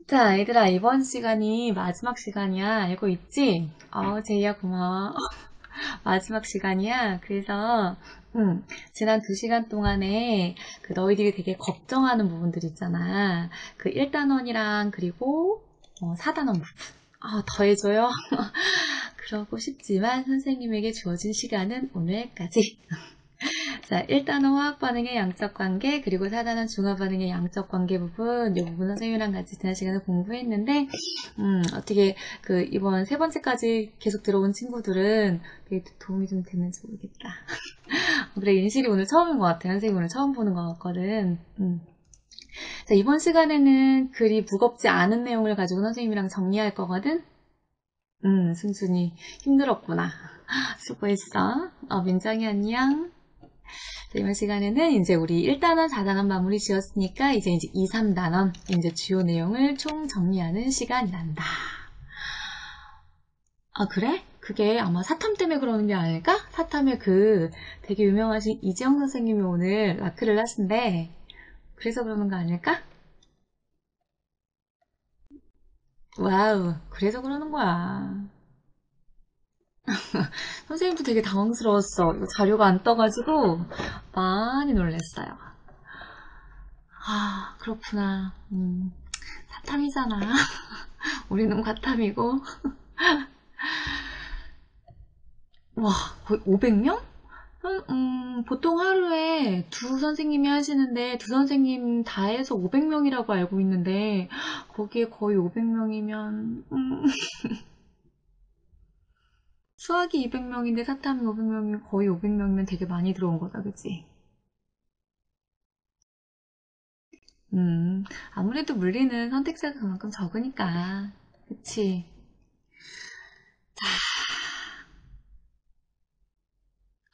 자, 얘들아, 이번 시간이 마지막 시간이야. 알고 있지? 제이야, 고마워. 마지막 시간이야. 그래서, 지난 2시간 동안에 너희들이 되게 걱정하는 부분들 있잖아. 그 1단원이랑 그리고 4단원 부분. 더 해줘요? 그러고 싶지만 선생님에게 주어진 시간은 오늘까지. 자, 1단원 화학 반응의 양적 관계, 그리고 4단원 중화 반응의 양적 관계 부분, 이 부분 선생님이랑 같이 지난 시간에 공부했는데, 어떻게 이번 3번째까지 계속 들어온 친구들은 되게 도움이 좀 됐는지 모르겠다. 그래, 인실이 오늘 처음인 것 같아. 선생님 오늘 처음 보는 것 같거든. 자, 이번 시간에는 그리 무겁지 않은 내용을 가지고 선생님이랑 정리할 거거든. 승준이 힘들었구나. 수고했어. 민정이 안녕. 이번 시간에는 이제 우리 1단원, 4단원 마무리 지었으니까 이제 2, 3단원 이제 주요 내용을 총 정리하는 시간이 난다. 그래? 그게 아마 사탐 때문에 그러는 게 아닐까? 사탐에 되게 유명하신 이지영 선생님이 오늘 마크를 하신대. 그래서 그러는 거 아닐까? 와우, 그래서 그러는 거야. 선생님도 되게 당황스러웠어. 이거 자료가 안 떠가지고 많이 놀랬어요. 그렇구나. 사탐이잖아. 우리는 과탐이고. 와, 거의 500명? 보통 하루에 두 선생님이 하시는데 두 선생님 다 해서 500명이라고 알고 있는데 거기에 거의 500명이면 수학이 200명인데 사탐이 500명이면 거의 500명이면 되게 많이 들어온 거다, 그치? 아무래도 물리는 선택자가 그만큼 적으니까, 그치?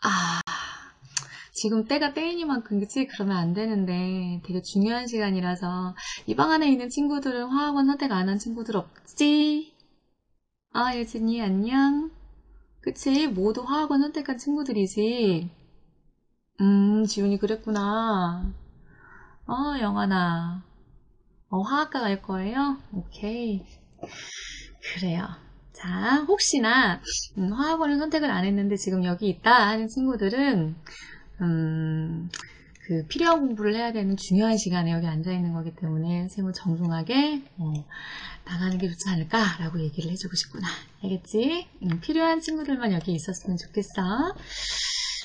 아, 지금 때가 때이니만큼, 그치? 그러면 안 되는데 되게 중요한 시간이라서 이 방 안에 있는 친구들은 화학원 선택 안 한 친구들 없지? 예진이 안녕. 그치? 모두 화학원 선택한 친구들이지. 지훈이 그랬구나. 영아나. 화학과 갈 거예요? 오케이. 그래요. 자, 혹시나 화학원을 선택을 안 했는데 지금 여기 있다 하는 친구들은 음, 필요한 공부를 해야 되는 중요한 시간에 여기 앉아 있는 거기 때문에 선생님은 정중하게 나가는 게 좋지 않을까라고 얘기를 해주고 싶구나. 알겠지? 필요한 친구들만 여기 있었으면 좋겠어.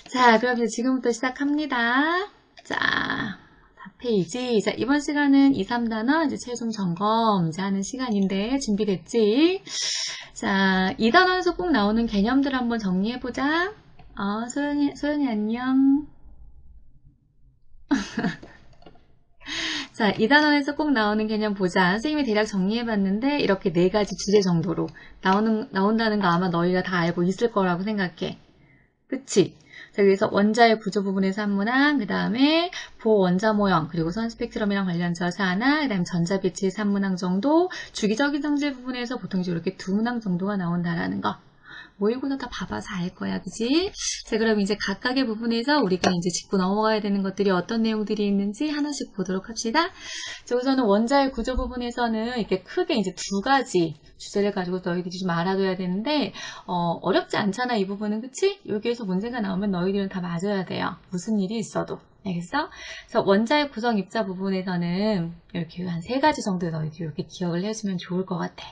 자, 그럼 이제 지금부터 시작합니다. 자, 4페이지. 자, 이번 시간은 2, 3단원 이제 최종 점검 이제 하는 시간인데 준비됐지? 자, 2단원에서 꼭 나오는 개념들 한번 정리해보자. 소연이 안녕. 자, 2단원에서 꼭 나오는 개념 보자. 선생님이 대략 정리해봤는데 이렇게 4가지 주제 정도로 나온다는 거 아마 너희가 다 알고 있을 거라고 생각해. 그치? 자, 그래서 원자의 구조 부분에서 한 문항, 그 다음에 보원자 모형, 그리고 선 스펙트럼이랑 관련 저서 하나, 그 다음에 전자 배치에서 한 문항 정도, 주기적인 성질 부분에서 보통 이렇게 2문항 정도가 나온다라는 거. 모의고사 다 봐봐서 알 거야, 그지? 자, 그럼 이제 각각의 부분에서 우리가 이제 짚고 넘어가야 되는 것들이 어떤 내용들이 있는지 하나씩 보도록 합시다. 자, 우선은 원자의 구조 부분에서는 이렇게 크게 이제 2가지 주제를 가지고 너희들이 좀 알아둬야 되는데, 어렵지 않잖아, 이 부분은, 그치? 여기에서 문제가 나오면 너희들은 다 맞아야 돼요. 무슨 일이 있어도. 알겠어? 그래서 원자의 구성 입자 부분에서는 이렇게 한 3가지 정도 너희들이 이렇게 기억을 해주면 좋을 것 같아.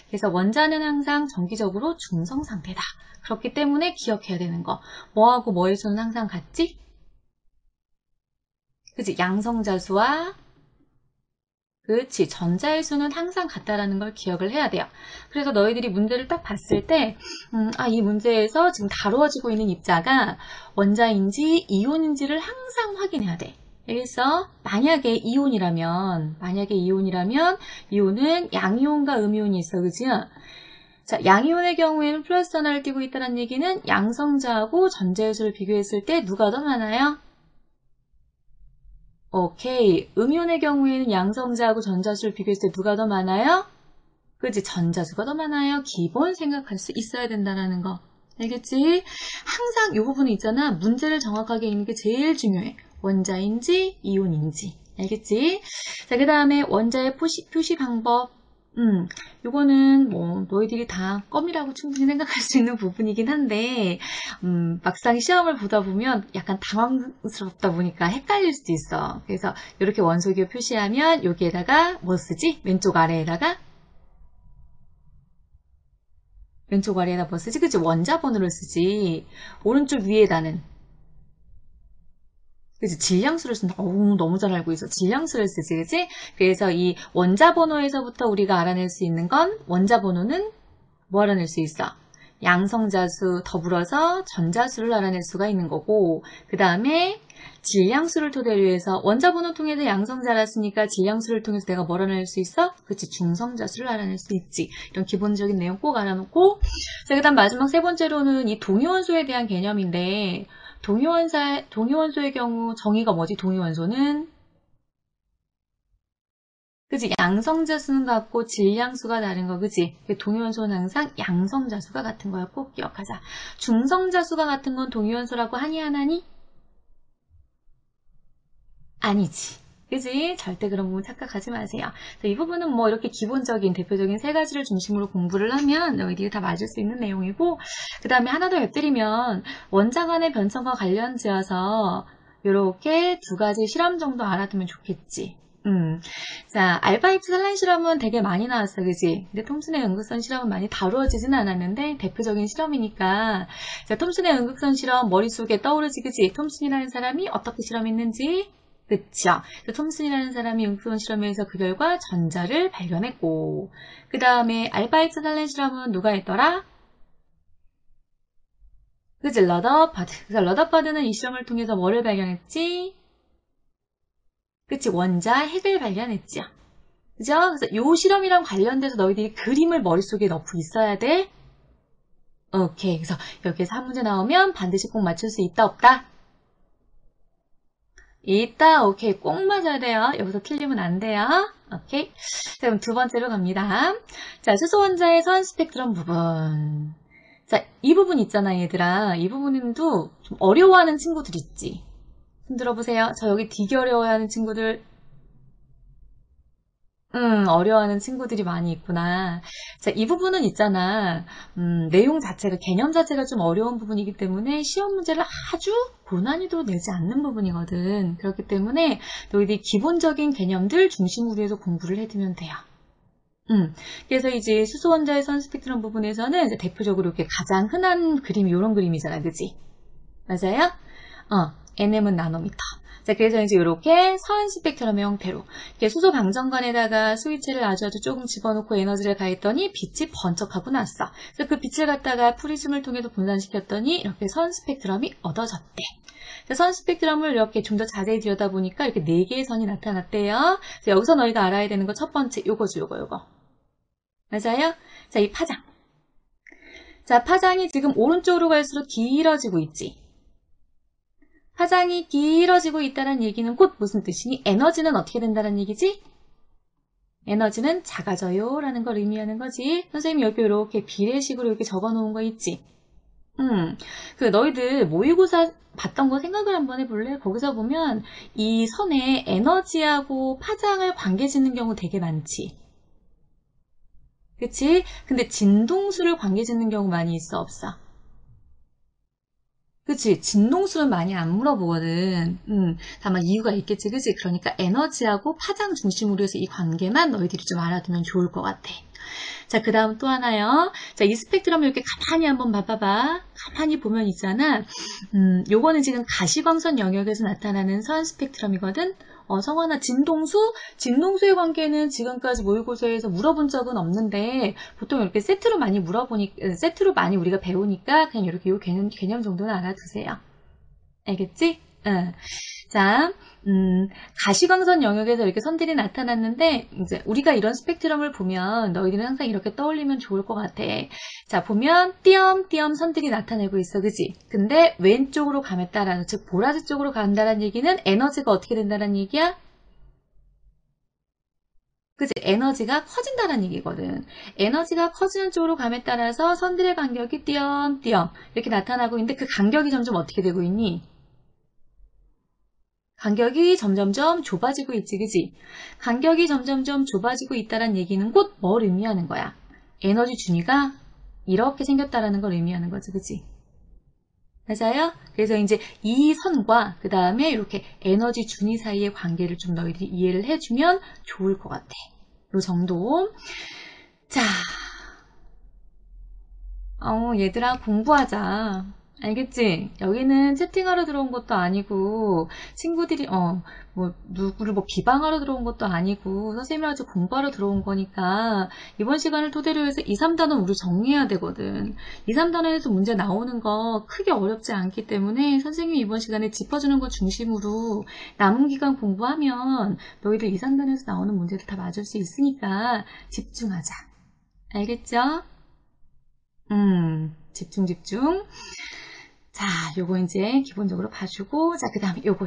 그래서 원자는 항상 정기적으로 중성 상태다. 그렇기 때문에 기억해야 되는 거. 뭐하고 뭐의 수는 항상 같지? 그치? 양성자수와 그렇지. 전자의 수는 항상 같다라는 걸 기억을 해야 돼요. 그래서 너희들이 문제를 딱 봤을 때, 이 문제에서 지금 다루어지고 있는 입자가 원자인지 이온인지를 항상 확인해야 돼. 그래서 만약에 이온이라면 이온은 양이온과 음이온이 있어, 그지? 자, 양이온의 경우에는 플러스 하나를 띄고 있다는 얘기는 양성자하고 전자의 수를 비교했을 때 누가 더 많아요? 오케이. 음이온의 경우에는 양성자하고 전자수를 비교했을 때 누가 더 많아요? 그지? 전자수가 더 많아요. 기본 생각할 수 있어야 된다는 거. 알겠지? 항상 이 부분이 있잖아. 문제를 정확하게 읽는 게 제일 중요해. 원자인지 이온인지. 알겠지? 자, 그 다음에 원자의 표시 방법. 음, 요거는 뭐 너희들이 다 껌이라고 충분히 생각할 수 있는 부분이긴 한데 막상 시험을 보다 보면 약간 당황스럽다 보니까 헷갈릴 수도 있어. 그래서 이렇게 원소기호 표시하면 여기에다가 뭐 쓰지? 왼쪽 아래에다 뭐 쓰지? 그치? 원자번호를 쓰지. 오른쪽 위에다는 그치? 질량수를 쓴다. 어우, 너무 잘 알고 있어. 질량수를 쓰지, 그치? 그래서 이 원자번호에서부터 우리가 알아낼 수 있는 건 원자번호는 뭐 알아낼 수 있어? 양성자수 더불어서 전자수를 알아낼 수가 있는 거고 그 다음에 질량수를 토대로 해서 원자번호 통해서 양성자 알았으니까 질량수를 통해서 내가 뭘 알아낼 수 있어? 그치, 중성자수를 알아낼 수 있지. 이런 기본적인 내용 꼭 알아놓고 자, 그 다음 마지막 세 번째로는 이 동위원소에 대한 개념인데 동위원소의 경우 정의가 뭐지? 동위원소는 그치? 양성자수는 같고 질량수가 다른 거, 그치? 동위원소는 항상 양성자수가 같은 거야. 꼭 기억하자. 중성자수가 같은 건 동위원소라고 하니 안 하니? 아니지. 그지? 절대 그런 부분 착각하지 마세요. 이 부분은 뭐 이렇게 기본적인 대표적인 세 가지를 중심으로 공부를 하면 너희들이 다 맞을 수 있는 내용이고 그 다음에 하나 더 곁들이면 원자간의 변천과 관련지어서 이렇게 두 가지 실험 정도 알아두면 좋겠지. 자, 알파-입스 산란 실험은 되게 많이 나왔어, 그지? 근데 톰슨의 연극선 실험은 많이 다루어지진 않았는데 대표적인 실험이니까 자, 톰슨의 연극선 실험 머릿속에 떠오르지, 그지? 톰슨이라는 사람이 어떻게 실험했는지 그쵸? 톰슨이라는 사람이 연극선 실험에서 그 결과 전자를 발견했고 그 다음에 알파-입스 산란 실험은 누가 했더라? 그지? 러더버드. 그래서 러더버드는 이 실험을 통해서 뭐를 발견했지? 그치? 원자 핵을 발견했죠. 그죠? 그래서 요 실험이랑 관련돼서 너희들이 그림을 머릿속에 넣고 있어야 돼. 오케이. 그래서 여기에서 한 문제 나오면 반드시 꼭 맞출 수 있다, 없다? 있다. 오케이. 꼭 맞아야 돼요. 여기서 틀리면 안 돼요. 오케이. 자, 그럼 두 번째로 갑니다. 자, 수소원자의 선 스펙트럼 부분. 자, 이 부분 있잖아, 얘들아. 이 부분도 좀 어려워하는 친구들 있지. 손 들어보세요. 저 여기 되게 어려워하는 친구들 어려워하는 친구들이 많이 있구나. 자, 이 부분은 있잖아. 내용 자체가, 개념 자체가 좀 어려운 부분이기 때문에 시험 문제를 아주 고난이도로 내지 않는 부분이거든. 그렇기 때문에 너희들이 기본적인 개념들 중심으로 해서 공부를 해두면 돼요. 그래서 이제 수소원자의 선 스펙트럼 부분에서는 이제 대표적으로 이렇게 가장 흔한 그림이 이런 그림이잖아. 그지? 맞아요? NM은 나노미터. 자, 그래서 이제 이렇게 선 스펙트럼 형태로 이렇게 수소 방전관에다가 스위치를 아주 조금 집어넣고 에너지를 가했더니 빛이 번쩍하고 났어. 그래서 그 빛을 갖다가 프리즘을 통해서 분산시켰더니 이렇게 선 스펙트럼이 얻어졌대. 선 스펙트럼을 이렇게 좀 더 자세히 들여다보니까 이렇게 4개의 선이 나타났대요. 그래서 여기서 너희가 알아야 되는 거 첫 번째 요거죠, 요거. 맞아요? 자, 이 파장. 자, 파장이 지금 오른쪽으로 갈수록 길어지고 있지. 파장이 길어지고 있다는 얘기는 곧 무슨 뜻이니? 에너지는 어떻게 된다는 얘기지? 에너지는 작아져요 라는 걸 의미하는 거지. 선생님이 여기 이렇게 비례식으로 이렇게 적어 놓은 거 있지? 그 너희들 모의고사 봤던 거 생각을 한번 해볼래? 거기서 보면 이 선에 에너지하고 파장을 관계 짓는 경우 되게 많지. 그치? 근데 진동수를 관계 짓는 경우 많이 있어, 없어? 그치? 진동수는 많이 안 물어보거든. 다만 이유가 있겠지, 그치? 그러니까 에너지하고 파장 중심으로 해서 이 관계만 너희들이 좀 알아두면 좋을 것 같아. 자, 그 다음 또 하나요. 자, 이 스펙트럼을 이렇게 가만히 한번 봐봐봐. 가만히 보면 있잖아. 요거는 지금 가시광선 영역에서 나타나는 선 스펙트럼이거든. 성환아, 진동수의 관계는 지금까지 모의고사에서 물어본 적은 없는데 보통 이렇게 세트로 많이 우리가 배우니까 그냥 이렇게 요 개념 정도는 알아두세요. 알겠지? 응. 자, 가시광선 영역에서 이렇게 선들이 나타났는데, 이제 우리가 이런 스펙트럼을 보면 너희들은 항상 이렇게 떠올리면 좋을 것 같아. 자, 보면 띄엄띄엄 선들이 나타내고 있어, 그지? 근데 왼쪽으로 감에 따라서, 즉 보라색 쪽으로 간다는 얘기는 에너지가 어떻게 된다는 얘기야? 그치? 에너지가 커진다는 얘기거든. 에너지가 커지는 쪽으로 감에 따라서 선들의 간격이 띄엄띄엄 이렇게 나타나고 있는데 그 간격이 점점 어떻게 되고 있니? 간격이 점점점 좁아지고 있지, 그지? 간격이 점점점 좁아지고 있다는 얘기는 곧 뭘 의미하는 거야? 에너지 준위가 이렇게 생겼다라는 걸 의미하는 거지, 그지? 맞아요? 그래서 이제 이 선과 그 다음에 이렇게 에너지 준위 사이의 관계를 좀 너희들이 이해를 해주면 좋을 것 같아. 요 정도. 자, 얘들아 공부하자. 알겠지? 여기는 채팅하러 들어온 것도 아니고 친구들이 뭐 누구를 뭐 비방하러 들어온 것도 아니고 선생님이랑 같이 공부하러 들어온 거니까 이번 시간을 토대로 해서 2, 3단원 우리 정리해야 되거든. 2, 3단원에서 문제 나오는 거 크게 어렵지 않기 때문에 선생님이 이번 시간에 짚어주는 거 중심으로 남은 기간 공부하면 너희들 2, 3단원에서 나오는 문제들 다 맞을 수 있으니까 집중하자. 알겠죠? 집중. 자, 요거 이제 기본적으로 봐주고, 자, 그 다음에 요거.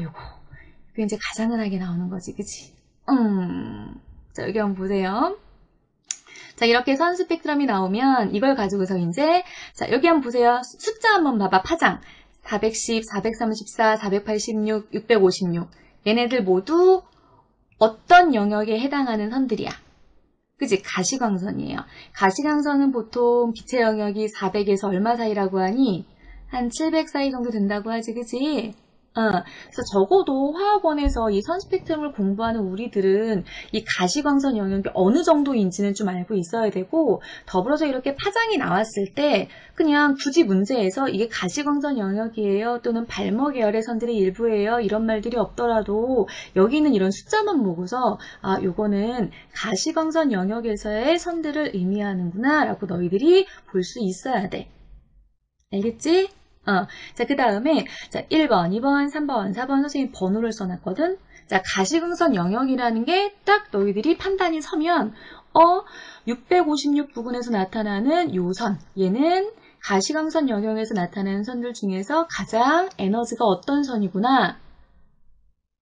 이게 이제 가장 흔하게 나오는 거지, 그치? 자, 여기 한번 보세요. 자, 이렇게 선 스펙트럼이 나오면 이걸 가지고서 이제, 자, 여기 한번 보세요. 숫자 한번 봐봐, 파장. 410, 434, 486, 656. 얘네들 모두 어떤 영역에 해당하는 선들이야? 그치? 가시광선이에요. 가시광선은 보통 빛의 영역이 400에서 얼마 사이라고 하니? 한 700 사이 정도 된다고 하지, 그치? 그래서 적어도 화학원에서 이 선 스펙트럼을 공부하는 우리들은 이 가시광선 영역이 어느 정도인지는 좀 알고 있어야 되고, 더불어서 이렇게 파장이 나왔을 때 그냥 굳이 문제에서 이게 가시광선 영역이에요 또는 발머 계열의 선들의 일부예요 이런 말들이 없더라도 여기는 이런 숫자만 보고서 아, 요거는 가시광선 영역에서의 선들을 의미하는구나 라고 너희들이 볼 수 있어야 돼. 알겠지? 자, 그 다음에, 자, 1번, 2번, 3번, 4번 선생님 번호를 써놨거든? 자, 가시광선 영역이라는 게 딱 너희들이 판단이 서면, 656 부근에서 나타나는 요 선, 얘는 가시광선 영역에서 나타나는 선들 중에서 가장 에너지가 어떤 선이구나.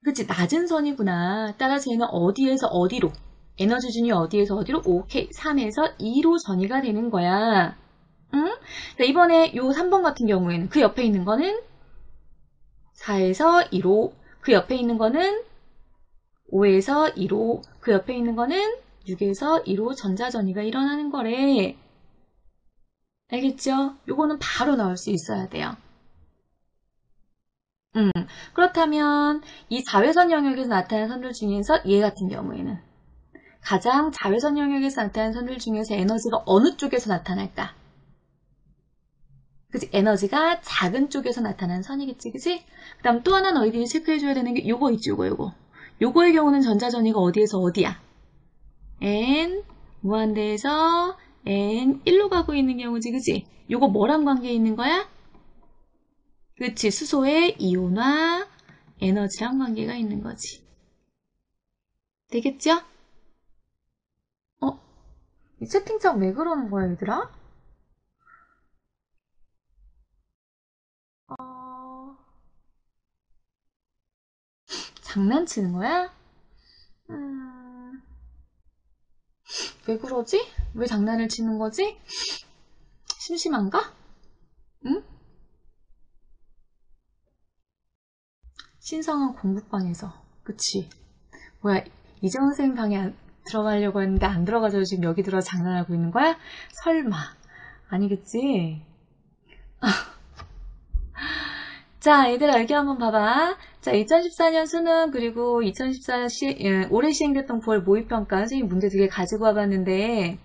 그치, 낮은 선이구나. 따라서 얘는 어디에서 어디로, 에너지 준위 어디에서 어디로, 오케이, 3에서 2로 전이가 되는 거야. 응? 자, 이번에 요 3번 같은 경우에는 그 옆에 있는 거는 4에서 2로, 그 옆에 있는 거는 5에서 2로, 그 옆에 있는 거는 6에서 2로 전자전이가 일어나는 거래. 알겠죠? 요거는 바로 나올 수 있어야 돼요. 그렇다면 이 자외선 영역에서 나타나는 선들 중에서 얘 같은 경우에는 가장 자외선 영역에서 나타나는 선들 중에서 에너지가 어느 쪽에서 나타날까? 그치? 에너지가 작은 쪽에서 나타나는 선이겠지, 그치? 그 다음 또 하나 너희들이 체크해줘야 되는 게 요거 있지, 요거. 요거의 경우는 전자전이가 어디에서 어디야? n 무한대에서 n 1로 가고 있는 경우지, 그치? 요거 뭐랑 관계 있는 거야? 그치? 수소의 이온화 에너지랑 관계가 있는 거지. 되겠죠? 이 채팅창 왜 그러는 거야, 얘들아? 장난치는 거야? 왜 그러지? 왜 장난을 치는 거지? 심심한가? 응? 신성한 공부방에서. 그치? 뭐야, 이재원 선생님 방에 들어가려고 했는데 안 들어가서 지금 여기 들어 장난하고 있는 거야? 설마. 아니겠지? 자, 얘들아, 여기 한번 봐봐. 자, 2014년 수능, 그리고 2014년 올해 시행됐던 9월 모의평가, 선생님 문제 2개 가지고 와봤는데,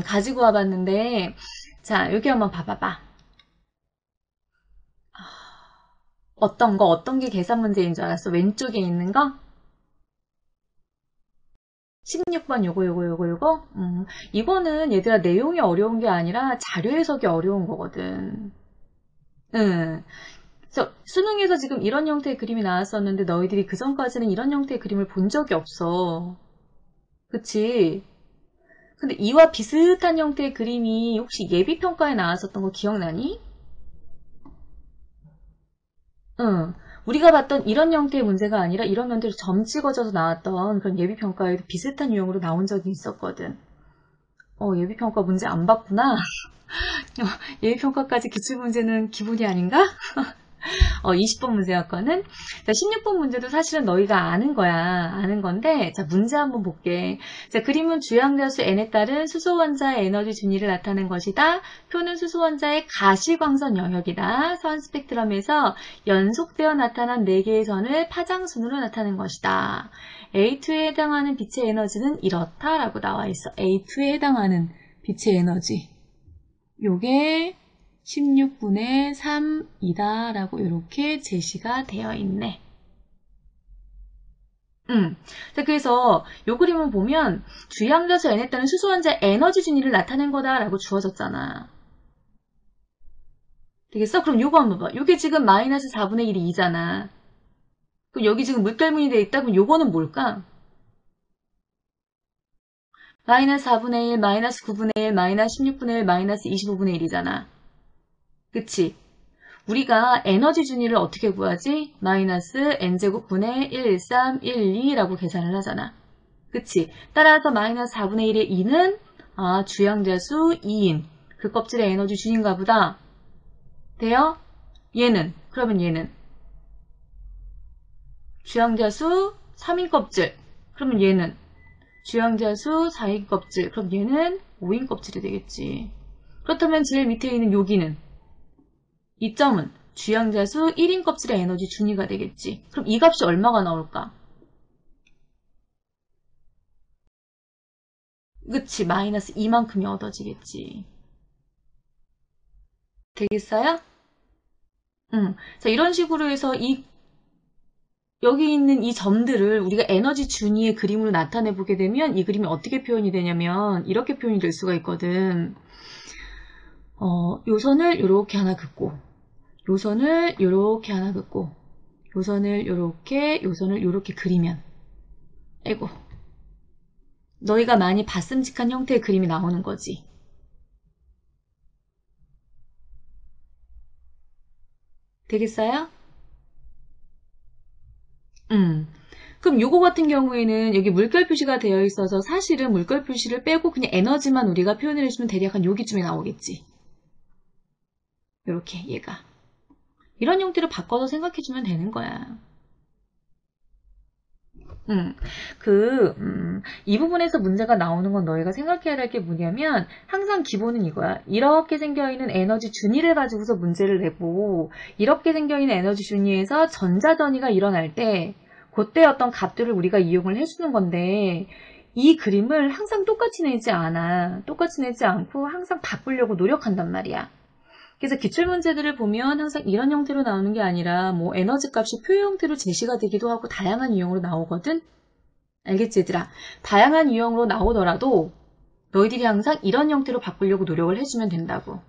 가지고 와봤는데, 자, 여기 한번 봐봐봐. 어떤 게 계산 문제인 줄 알았어? 왼쪽에 있는 거? 16번 요거. 이거는 얘들아 내용이 어려운 게 아니라 자료 해석이 어려운 거거든. 그래서 수능에서 지금 이런 형태의 그림이 나왔었는데 너희들이 그 전까지는 이런 형태의 그림을 본 적이 없어. 그치? 근데 이와 비슷한 형태의 그림이 혹시 예비평가에 나왔었던 거 기억나니? 응. 우리가 봤던 이런 형태의 문제가 아니라 이런 형태로 점 찍어져서 나왔던 그런 예비평가에도 비슷한 유형으로 나온 적이 있었거든. 예비평가 문제 안 봤구나. 예비평가까지 기출문제는 기본이 아닌가? 20번 문제였거든. 자, 16번 문제도 사실은 너희가 아는 거야. 아는 건데, 자, 문제 한번 볼게. 자, 그림은 주양자수 n에 따른 수소원자의 에너지 준위를 나타낸 것이다. 표는 수소원자의 가시광선 영역이다. 선 스펙트럼에서 연속되어 나타난 4개의 선을 파장순으로 나타낸 것이다. A2에 해당하는 빛의 에너지는 이렇다라고 나와 있어. A2에 해당하는 빛의 에너지. 요게 16분의 3이다 라고 이렇게 제시가 되어 있네. 자, 그래서 요 그림을 보면 주양자수 n에 따른 수소원자의 에너지 준위를 나타낸 거다 라고 주어졌잖아. 되겠어? 그럼 요거 한번 봐. 요게 지금 마이너스 4분의 1이 2잖아. 그럼 여기 지금 물결문이 되어 있다? 그럼 요거는 뭘까? 마이너스 4분의 1, 마이너스 9분의 1, 마이너스 16분의 1, 마이너스 25분의 1이잖아. 그치? 우리가 에너지 준위를 어떻게 구하지? 마이너스 n제곱분의 1, 3, 1, 2라고 계산을 하잖아. 그치? 따라서 마이너스 4분의 1의 2는 주양자수 2인 그 껍질의 에너지 준인가 보다. 돼요? 얘는 그러면 얘는 주양자수 3인 껍질. 그러면 얘는 주양자수 4인 껍질. 그럼 얘는 5인 껍질이 되겠지. 그렇다면 제일 밑에 있는 여기는 이 점은 주양자수 1인 껍질의 에너지 준위가 되겠지. 그럼 이 값이 얼마가 나올까? 그치, 마이너스 2만큼이 얻어지겠지. 되겠어요? 자, 이런 식으로 해서 여기 있는 이 점들을 우리가 에너지 준위의 그림으로 나타내 보게 되면 이 그림이 어떻게 표현이 되냐면 이렇게 표현이 될 수가 있거든. 요 선을 이렇게 하나 긋고 요 선을 이렇게 하나 긋고 요 선을 이렇게 요 선을 이렇게 그리면 아이고 너희가 많이 봤음직한 형태의 그림이 나오는 거지. 되겠어요? 그럼 요거 같은 경우에는 여기 물결 표시가 되어 있어서 사실은 물결 표시를 빼고 그냥 에너지만 우리가 표현을 해주면 대략 한 여기쯤에 나오겠지. 요렇게 얘가. 이런 형태로 바꿔서 생각해주면 되는 거야. 이 부분에서 문제가 나오는 건 너희가 생각해야 될 게 뭐냐면 항상 기본은 이거야. 이렇게 생겨있는 에너지 준위를 가지고서 문제를 내고 이렇게 생겨있는 에너지 준위에서 전자전이가 일어날 때 그때 어떤 값들을 우리가 이용을 해주는 건데 이 그림을 항상 똑같이 내지 않아. 똑같이 내지 않고 항상 바꾸려고 노력한단 말이야. 그래서 기출문제들을 보면 항상 이런 형태로 나오는 게 아니라 뭐 에너지 값이 표 형태로 제시가 되기도 하고 다양한 유형으로 나오거든. 알겠지 얘들아? 다양한 유형으로 나오더라도 너희들이 항상 이런 형태로 바꾸려고 노력을 해주면 된다고.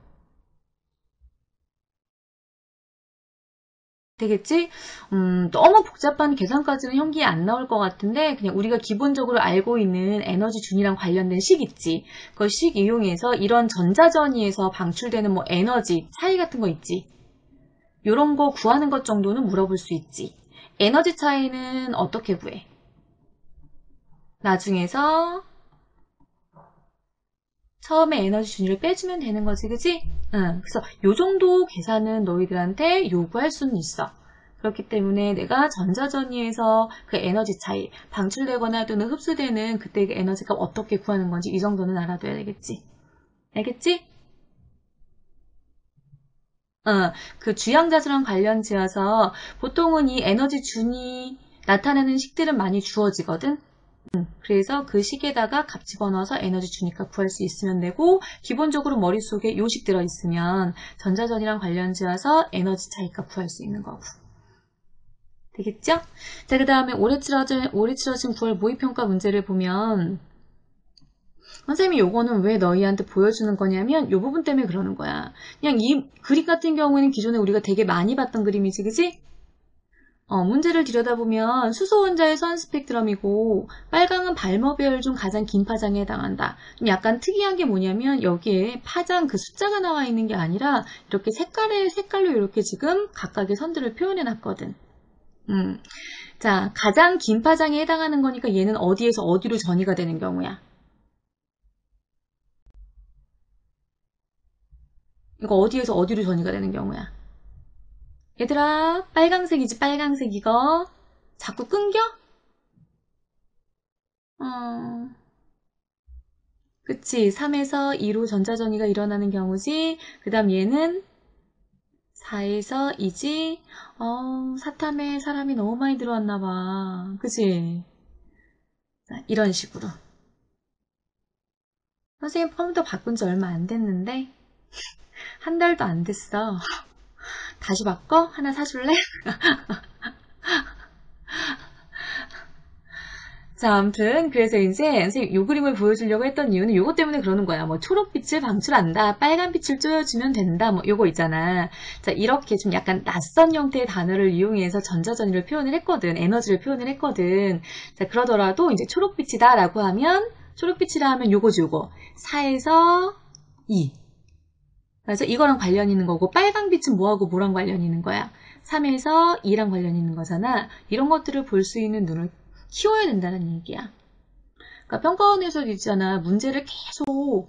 되겠지? 너무 복잡한 계산까지는 현기에 안 나올 것 같은데 그냥 우리가 기본적으로 알고 있는 에너지 준이랑 관련된 식 있지. 그 식 이용해서 이런 전자전이에서 방출되는 뭐 에너지 차이 같은 거 있지. 요런 거 구하는 것 정도는 물어볼 수 있지. 에너지 차이는 어떻게 구해? 나중에서 처음에 에너지 준위를 빼주면 되는 거지, 그지? 응. 그래서 요 정도 계산은 너희들한테 요구할 수는 있어. 그렇기 때문에 내가 전자전위에서 그 에너지 차이, 방출되거나 또는 흡수되는 그때 그 에너지가 어떻게 구하는 건지 이 정도는 알아둬야 되겠지. 알겠지? 그 주양자수랑 관련 지어서 보통은 이 에너지 준위 나타내는 식들은 많이 주어지거든. 그래서 그 식에다가 값 집어넣어서 에너지 주니까 구할 수 있으면 되고 기본적으로 머릿속에 요식 들어있으면 전자전이랑 관련 지어서 에너지 차이값 구할 수 있는 거고. 되겠죠? 자, 그 다음에 올해 치러진 9월 모의평가 문제를 보면 선생님이 요거는 왜 너희한테 보여주는 거냐면 요 부분 때문에 그러는 거야. 그냥 이 그림 같은 경우에는 기존에 우리가 되게 많이 봤던 그림이지, 그지? 문제를 들여다보면 수소 원자의 선 스펙트럼이고 빨강은 발머별 중 가장 긴 파장에 해당한다. 좀 약간 특이한 게 뭐냐면 여기에 파장 그 숫자가 나와 있는 게 아니라 이렇게 색깔로 이렇게 지금 각각의 선들을 표현해 놨거든. 자, 가장 긴 파장에 해당하는 거니까 얘는 어디에서 어디로 전이가 되는 경우야. 이거 어디에서 어디로 전이가 되는 경우야? 얘들아, 빨강색이지, 빨강색 이거. 자꾸 끊겨? 어, 그치. 3에서 2로 전자전이가 일어나는 경우지. 그 다음 얘는 4에서 2지. 사탐에 사람이 너무 많이 들어왔나 봐. 그치? 자, 이런 식으로. 선생님 컴퓨터 바꾼 지 얼마 안 됐는데? 한 달도 안 됐어. 다시 바꿔? 하나 사줄래? 자, 아무튼 그래서 이제 선생님 요 그림을 보여주려고 했던 이유는 요거 때문에 그러는 거야. 뭐 초록빛을 방출한다, 빨간빛을 쪼여주면 된다, 뭐 요거 있잖아. 자, 이렇게 좀 약간 낯선 형태의 단어를 이용해서 전자전이를 표현을 했거든. 에너지를 표현을 했거든. 자, 그러더라도 이제 초록빛이다라고 하면 초록빛이라 하면 요거지 요거. 4에서 2. 그래서 이거랑 관련 있는 거고 빨간빛은 뭐하고 뭐랑 관련 있는 거야? 3에서 2랑 관련 있는 거잖아. 이런 것들을 볼 수 있는 눈을 키워야 된다는 얘기야. 그러니까 평가원에서 있잖아. 문제를 계속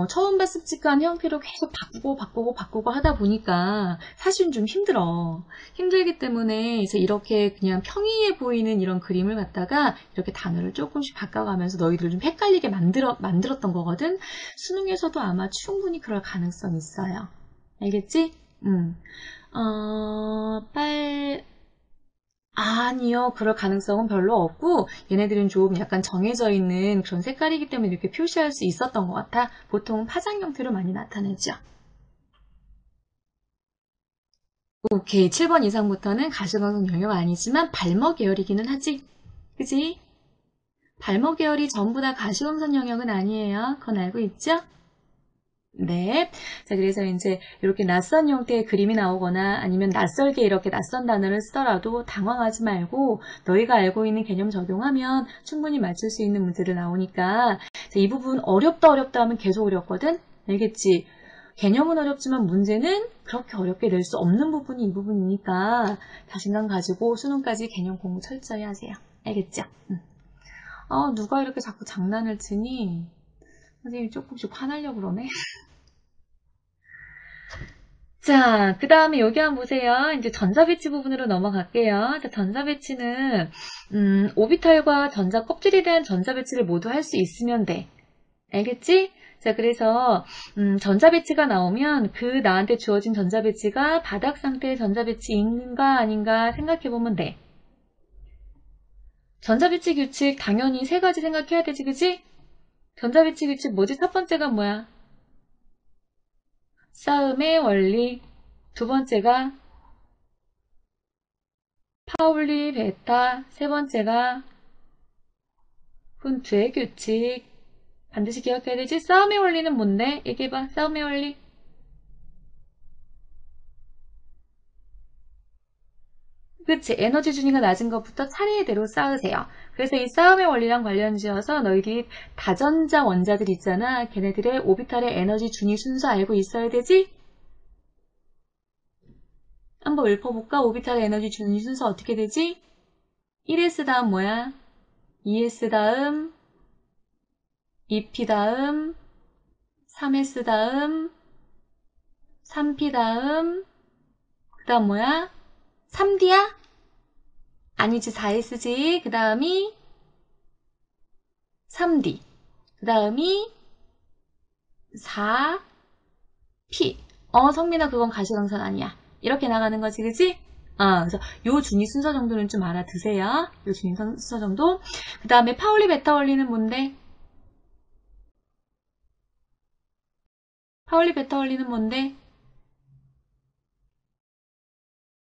처음 봤을직한 형태로 계속 바꾸고 하다 보니까 사실은 좀 힘들어. 힘들기 때문에 그래서 이렇게 그냥 평이해 보이는 이런 그림을 갖다가 이렇게 단어를 조금씩 바꿔가면서 너희들을 좀 헷갈리게 만들었던 거거든. 수능에서도 아마 충분히 그럴 가능성이 있어요. 알겠지? 어, 빨, 아니요. 그럴 가능성은 별로 없고 얘네들은 좀 약간 정해져 있는 그런 색깔이기 때문에 이렇게 표시할 수 있었던 것 같아. 보통 파장 형태로 많이 나타내죠. 오케이. 7번 이상부터는 가시광선 영역 아니지만 발머 계열이기는 하지. 그지? 발머 계열이 전부 다 가시광선 영역은 아니에요. 그건 알고 있죠? 네. 자, 그래서 이제 이렇게 낯선 형태의 그림이 나오거나 아니면 낯설게 이렇게 낯선 단어를 쓰더라도 당황하지 말고 너희가 알고 있는 개념 적용하면 충분히 맞출 수 있는 문제들 나오니까 자, 이 부분 어렵다 하면 계속 어렵거든? 알겠지? 개념은 어렵지만 문제는 그렇게 어렵게 낼 수 없는 부분이 이 부분이니까 자신감 가지고 수능까지 개념 공부 철저히 하세요. 알겠죠? 응. 누가 이렇게 자꾸 장난을 치니? 선생님이 조금씩 화나려고 그러네. 자, 그 다음에 여기 한번 보세요. 이제 전자배치 부분으로 넘어갈게요. 자, 전자배치는, 오비탈과 전자 껍질에 대한 전자배치를 모두 할 수 있으면 돼. 알겠지? 자, 그래서, 전자배치가 나오면 그 나한테 주어진 전자배치가 바닥 상태의 전자배치인가 아닌가 생각해보면 돼. 전자배치 규칙 당연히 세 가지 생각해야 되지, 그지? 전자배치 규칙 뭐지? 첫 번째가 뭐야? 싸움의 원리. 두 번째가 파울리 베타, 세 번째가 훈트의 규칙. 반드시 기억해야 되지? 싸움의 원리는 뭔데? 얘기해봐. 싸움의 원리. 그치? 에너지 준위가 낮은 것부터 차례대로 쌓으세요. 그래서 이 싸움의 원리랑 관련 지어서 너희들이 다전자 원자들 있잖아. 걔네들의 오비탈의 에너지 준위 순서 알고 있어야 되지? 한번 읊어볼까? 오비탈의 에너지 준위 순서 어떻게 되지? 1s 다음 뭐야? 2s 다음, 2p 다음, 3s 다음, 3p 다음, 그 다음 뭐야? 3D야? 아니지, 4S지. 그 다음이 3D. 그 다음이 4P. 성민아, 그건 가시광선 아니야. 이렇게 나가는 거지, 그지? 그래서 요 준위 순서 정도는 좀 알아두세요. 요 준위 순서 정도. 그 다음에 파울리 베타 원리는 뭔데? 파울리 베타 원리는 뭔데?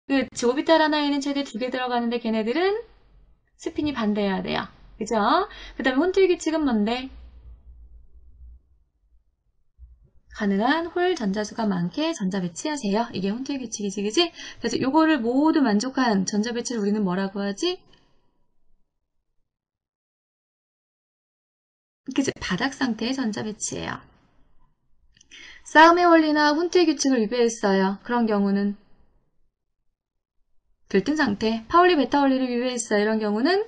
그 오비탈 하나에는 최대 2개 들어가는데 걔네들은 스핀이 반대해야 돼요. 그죠? 그 다음에 혼틀 규칙은 뭔데? 가능한 홀 전자수가 많게 전자 배치하세요. 이게 혼틀 규칙이지, 그지? 그래서 요거를 모두 만족한 전자 배치를 우리는 뭐라고 하지? 그치? 바닥 상태의 전자 배치예요. 싸움의 원리나 혼틀 규칙을 위배했어요. 그런 경우는 들뜬 상태, 파울리 베타 원리를 위배했어요. 이런 경우는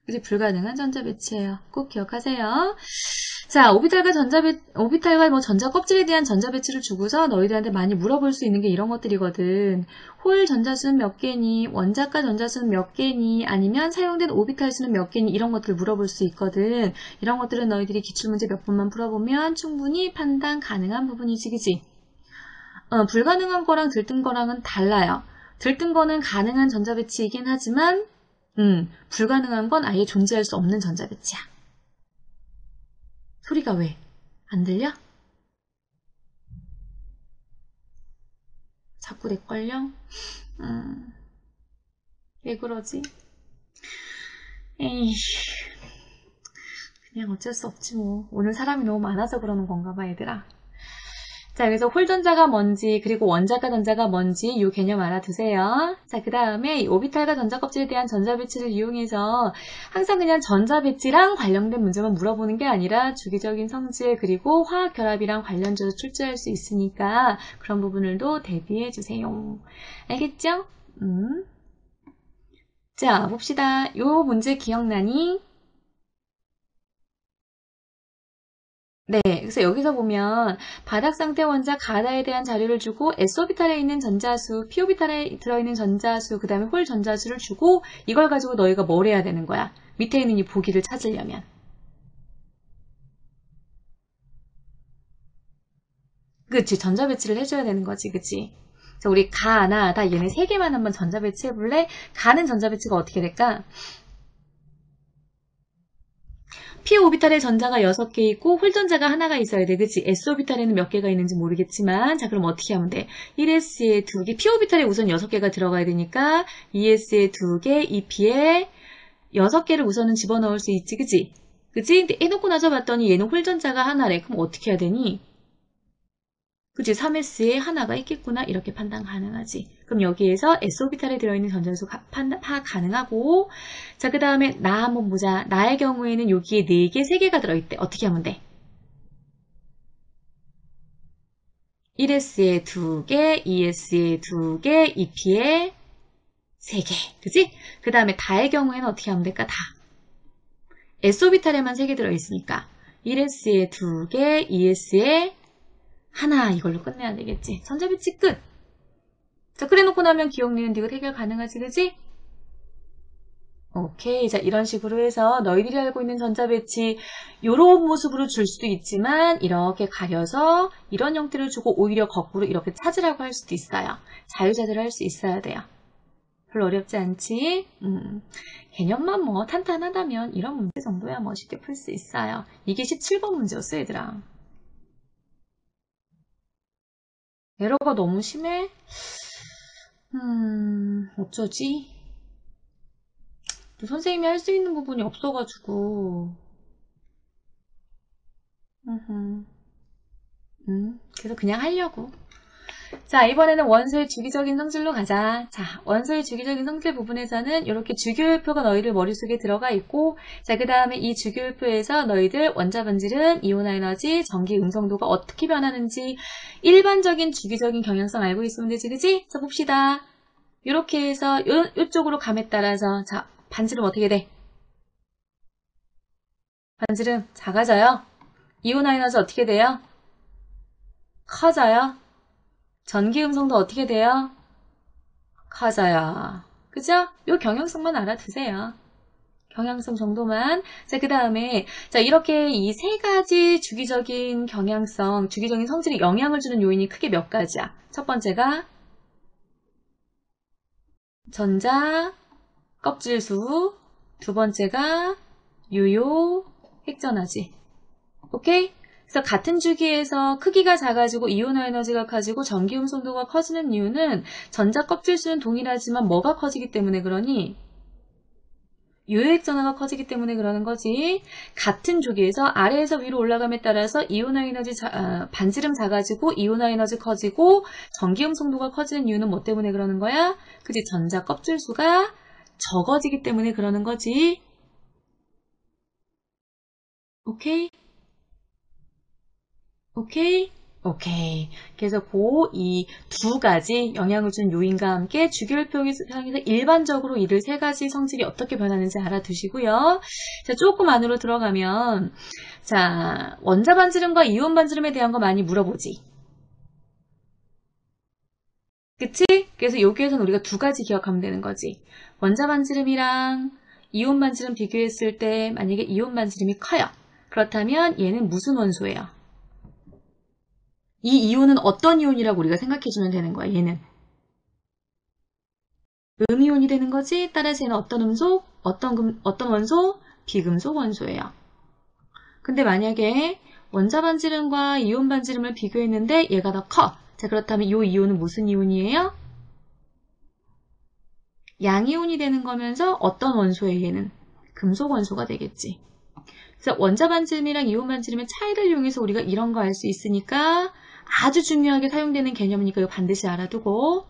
이제 불가능한 전자 배치예요. 꼭 기억하세요. 자, 오비탈과 뭐 전자 껍질에 대한 전자 배치를 주고서 너희들한테 많이 물어볼 수 있는 게 이런 것들이거든. 홀 전자수는 몇 개니? 원자가 전자수는 몇 개니? 아니면 사용된 오비탈 수는 몇 개니? 이런 것들을 물어볼 수 있거든. 이런 것들은 너희들이 기출문제 몇 번만 풀어보면 충분히 판단 가능한 부분이지, 그지? 불가능한 거랑 들뜬 거랑은 달라요. 들뜬 거는 가능한 전자 배치이긴 하지만, 불가능한 건 아예 존재할 수 없는 전자 배치야. 소리가 왜? 안 들려? 자꾸 내 걸려? 왜 그러지? 에이, 그냥 어쩔 수 없지 뭐. 오늘 사람이 너무 많아서 그러는 건가 봐, 얘들아. 자, 그래서 홀전자가 뭔지, 그리고 원자가 전자가 뭔지 이 개념 알아두세요. 자, 그 다음에 오비탈과 전자 껍질에 대한 전자 배치를 이용해서 항상 그냥 전자 배치랑 관련된 문제만 물어보는 게 아니라 주기적인 성질 그리고 화학 결합이랑 관련돼서 출제할 수 있으니까 그런 부분들도 대비해 주세요. 알겠죠? 자, 봅시다. 요 문제 기억나니? 네, 그래서 여기서 보면 바닥 상태 원자 가다에 대한 자료를 주고 S오비탈에 있는 전자수, P오비탈에 들어있는 전자수, 그 다음에 홀 전자수를 주고 이걸 가지고 너희가 뭘 해야 되는 거야? 밑에 있는 이 보기를 찾으려면. 그치, 전자 배치를 해줘야 되는 거지, 그치? 그래서 우리 가, 나, 다 얘네 세 개만 한번 전자 배치 해볼래? 가는 전자 배치가 어떻게 될까? P오비탈에 전자가 6개 있고 홀전자가 하나가 있어야 돼. 그치? S오비탈에는 몇 개가 있는지 모르겠지만 자 그럼 어떻게 하면 돼? 1S에 2개, P오비탈에 우선 6개가 들어가야 되니까 2S에 2개, 2P에 6개를 우선은 집어넣을 수 있지. 그치? 그치? 근데 해놓고 나서 봤더니 얘는 홀전자가 하나래. 그럼 어떻게 해야 되니? 그치? 3S에 하나가 있겠구나. 이렇게 판단 가능하지. 그럼 여기에서 S오비탈에 들어있는 전자수 파악 가능하고 자, 그 다음에 나 한번 보자. 나의 경우에는 여기에 4개, 3개가 들어있대. 어떻게 하면 돼? 1S에 2개, 2S에 2개, 2P에 3개. 그치? 그 다음에 다의 경우에는 어떻게 하면 될까? 다. S오비탈에만 3개 들어있으니까 1S에 2개, 2S에 하나 이걸로 끝내야 되겠지. 전자배치 끝. 자, 그래놓고 나면 기억, 니은, 디귿 해결 가능하지, 그지? 오케이. 자, 이런 식으로 해서 너희들이 알고 있는 전자배치 요런 모습으로 줄 수도 있지만 이렇게 가려서 이런 형태를 주고 오히려 거꾸로 이렇게 찾으라고 할 수도 있어요. 자유자재로 할 수 있어야 돼요. 별로 어렵지 않지? 개념만 뭐 탄탄하다면 이런 문제 정도야 뭐 쉽게 풀 수 있어요. 이게 17번 문제였어, 얘들아. 에러가 너무 심해? 어쩌지? 또 선생님이 할 수 있는 부분이 없어가지고. 그래서 그냥 하려고. 자, 이번에는 원소의 주기적인 성질로 가자. 자, 원소의 주기적인 성질 부분에서는 이렇게 주기율표가 너희들 머릿속에 들어가 있고, 자, 그 다음에 이 주기율표에서 너희들 원자 변질은 이온화 에너지, 전기 음성도가 어떻게 변하는지 일반적인 주기적인 경향성 알고 있으면 되지, 그지? 자, 봅시다. 이렇게 해서 요쪽으로 감에 따라서 자, 반지름 어떻게 돼? 반지름 작아져요. 이온화 에너지 어떻게 돼요? 커져요. 전기 음성도 어떻게 돼요? 커져요. 그죠? 요 경향성만 알아두세요. 경향성 정도만. 자, 그 다음에, 자, 이렇게 이 세 가지 주기적인 경향성, 주기적인 성질에 영향을 주는 요인이 크게 몇 가지야. 첫 번째가 전자, 껍질수, 두 번째가 유효, 핵전하지. 오케이? 그래서 같은 주기에서 크기가 작아지고 이온화 에너지가 커지고 전기 음성도가 커지는 이유는 전자 껍질수는 동일하지만 뭐가 커지기 때문에 그러니? 유효액 전화가 커지기 때문에 그러는 거지. 같은 주기에서 아래에서 위로 올라감에 따라서 이온화 에너지 반지름 작아지고 이온화 에너지 커지고 전기 음성도가 커지는 이유는 뭐 때문에 그러는 거야? 그지? 전자 껍질수가 적어지기 때문에 그러는 거지. 오케이? 오케이? 오케이. 그래서 이 두 가지 영향을 준 요인과 함께 주기율표상에서 일반적으로 이를 세 가지 성질이 어떻게 변하는지 알아두시고요. 자, 조금 안으로 들어가면, 자, 원자 반지름과 이온 반지름에 대한 거 많이 물어보지. 그치? 그래서 여기에서는 우리가 두 가지 기억하면 되는 거지. 원자 반지름이랑 이온 반지름 비교했을 때 만약에 이온 반지름이 커요. 그렇다면 얘는 무슨 원소예요? 이 이온은 어떤 이온이라고 우리가 생각해주면 되는 거야, 얘는. 음이온이 되는 거지. 따라서 얘는 어떤 음속, 어떤 원소? 비금속 원소예요. 근데 만약에 원자 반지름과 이온 반지름을 비교했는데 얘가 더 커. 자, 그렇다면 이 이온은 무슨 이온이에요? 양이온이 되는 거면서 어떤 원소예요, 얘는? 금속 원소가 되겠지. 그래서 원자 반지름이랑 이온 반지름의 차이를 이용해서 우리가 이런 거 알 수 있으니까 아주 중요하게 사용되는 개념이니까 이거 반드시 알아두고.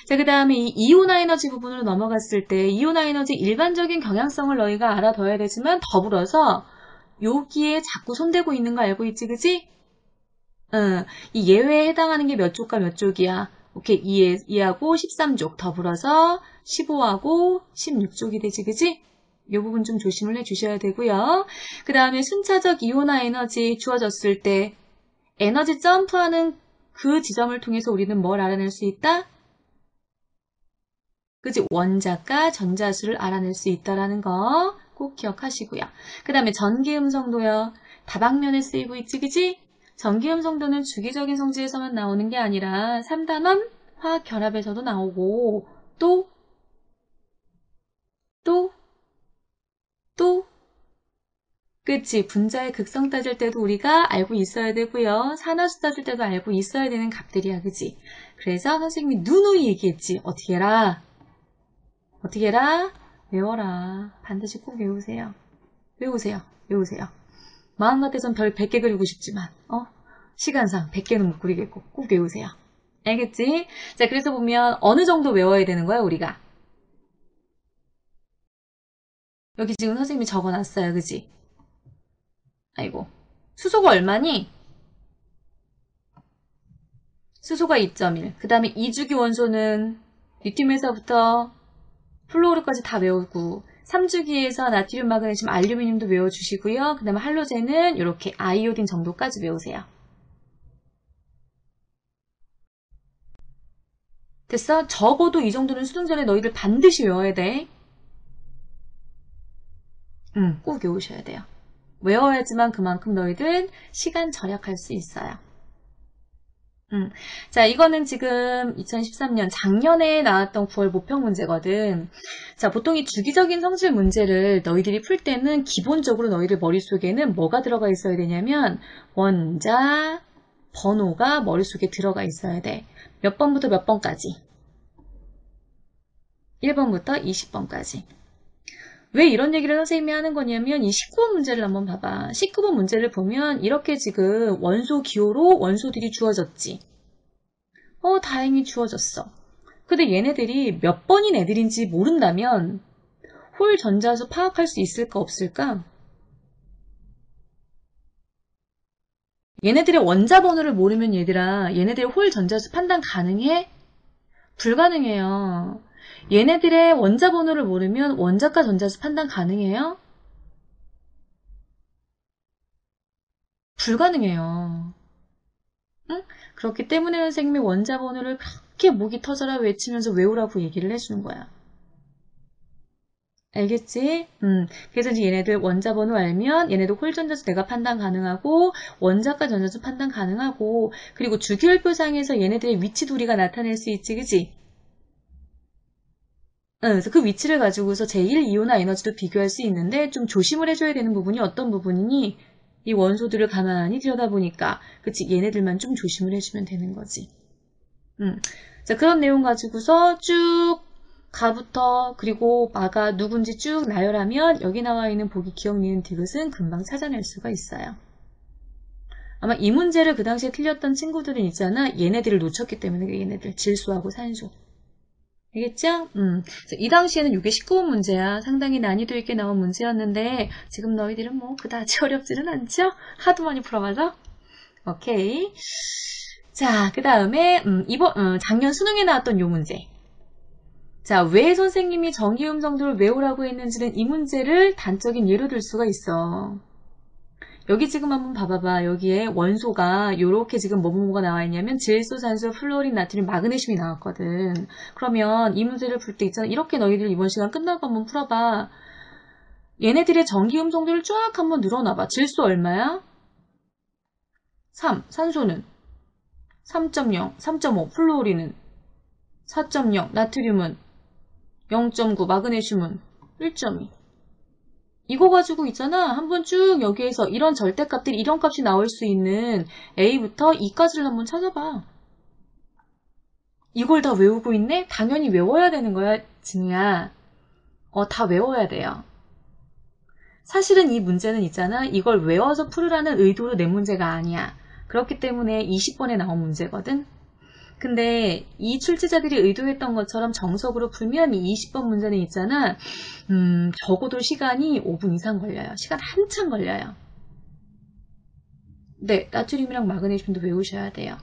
자, 그 다음에 이 이온화 에너지 부분으로 넘어갔을 때 이온화 에너지 일반적인 경향성을 너희가 알아둬야 되지만 더불어서 여기에 자꾸 손대고 있는 거 알고 있지, 그지? 이 예외에 해당하는 게 몇 쪽과 몇 쪽이야? 오케이, 2하고 13쪽 더불어서 15하고 16쪽이 되지, 그지? 이 부분 좀 조심을 해주셔야 되고요. 그 다음에 순차적 이온화 에너지 주어졌을 때 에너지 점프하는 그 지점을 통해서 우리는 뭘 알아낼 수 있다? 그치? 원자과 전자수를 알아낼 수 있다라는 거 꼭 기억하시고요. 그 다음에 전기음성도요. 다방면에 쓰이고 있지, 그치? 전기음성도는 주기적인 성질에서만 나오는 게 아니라 3단원 화학 결합에서도 나오고 또 그치? 분자의 극성 따질 때도 우리가 알고 있어야 되고요. 산화수 따질 때도 알고 있어야 되는 값들이야, 그치? 그래서 선생님이 누누이 얘기했지. 어떻게 해라? 어떻게 해라? 외워라. 반드시 꼭 외우세요. 외우세요. 외우세요. 마음 같아선 별 100개 그리고 싶지만 시간상 100개는 못 그리겠고 꼭 외우세요. 알겠지? 자, 그래서 보면 어느 정도 외워야 되는 거야, 우리가? 여기 지금 선생님이 적어놨어요, 그지? 아이고. 수소가 얼마니? 수소가 2.1. 그 다음에 이주기 원소는 리튬에서부터 플루오르까지 다 외우고 3주기에서 나트륨, 마그네슘, 알루미늄도 외워주시고요. 그 다음에 할로젠은 이렇게 아이오딘 정도까지 외우세요. 됐어? 적어도 이 정도는 수능 전에 너희들 반드시 외워야 돼. 꼭 외우셔야 돼요. 외워야지만 그만큼 너희들 시간 절약할 수 있어요. 자, 이거는 지금 2013년 작년에 나왔던 9월 모평 문제거든. 자, 보통 이 주기적인 성질 문제를 너희들이 풀 때는 기본적으로 너희들 머릿속에는 뭐가 들어가 있어야 되냐면 원자 번호가 머릿속에 들어가 있어야 돼. 몇 번부터 몇 번까지? 1번부터 20번까지. 왜 이런 얘기를 선생님이 하는 거냐면 이 19번 문제를 한번 봐봐. 19번 문제를 보면 이렇게 지금 원소 기호로 원소들이 주어졌지. 다행히 주어졌어. 근데 얘네들이 몇 번인 애들인지 모른다면 홀 전자수 파악할 수 있을까 없을까? 얘네들의 원자 번호를 모르면 얘들아 얘네들의 홀 전자수 판단 가능해? 불가능해요. 얘네들의 원자 번호를 모르면 원자과 전자수 판단 가능해요? 불가능해요. 응? 그렇기 때문에 선생님이 원자 번호를 그렇게 목이 터져라 외치면서 외우라고 얘기를 해주는 거야. 알겠지? 그래서 이제 얘네들 원자 번호 알면 얘네들 홀전자수 내가 판단 가능하고 원자과 전자수 판단 가능하고 그리고 주기율표상에서 얘네들의 위치 도리가 나타낼 수 있지, 그치? 그래서 그 위치를 가지고서 제1이온화 에너지도 비교할 수 있는데 좀 조심을 해줘야 되는 부분이 어떤 부분이니? 이 원소들을 가만히 들여다보니까 그치? 얘네들만 좀 조심을 해주면 되는 거지. 자, 그런 내용 가지고서 쭉 가부터 그리고 마가 누군지 쭉 나열하면 여기 나와 있는 보기 기억 니은 디귿은 금방 찾아낼 수가 있어요. 아마 이 문제를 그 당시에 틀렸던 친구들은 있잖아. 얘네들을 놓쳤기 때문에 얘네들 질소하고 산소. 알겠죠? 이 당시에는 이게 19번 문제야. 상당히 난이도 있게 나온 문제였는데 지금 너희들은 뭐 그다지 어렵지는 않죠? 하도 많이 풀어봐서. 오케이. 자, 그 다음에 작년 수능에 나왔던 요 문제. 자, 왜 선생님이 정기음성도를 외우라고 했는지는 이 문제를 단적인 예로 들 수가 있어. 여기 지금 한번 봐봐봐. 여기에 원소가 요렇게 지금 뭐뭐가 나와 있냐면 질소, 산소, 플로린, 나트륨, 마그네슘이 나왔거든. 그러면 이 문제를 풀 때 있잖아. 이렇게 너희들 이번 시간 끝나고 한번 풀어봐. 얘네들의 전기음성도를 쫙 한번 늘어놔봐. 질소 얼마야? 3. 산소는 3.0, 3.5. 플로린은 4.0. 나트륨은 0.9. 마그네슘은 1.2. 이거 가지고 있잖아. 한번 쭉 여기에서 이런 절대값들이 이런 값이 나올 수 있는 A부터 E까지를 한번 찾아봐. 이걸 다 외우고 있네? 당연히 외워야 되는 거야, 진우야. 다 외워야 돼요. 사실은 이 문제는 있잖아. 이걸 외워서 풀으라는 의도로 낸 문제가 아니야. 그렇기 때문에 20번에 나온 문제거든. 근데 이 출제자들이 의도했던 것처럼 정석으로 풀면 이 20번 문제는 있잖아. 적어도 시간이 5분 이상 걸려요. 시간 한참 걸려요. 네, 나트륨이랑 마그네슘도 외우셔야 돼요.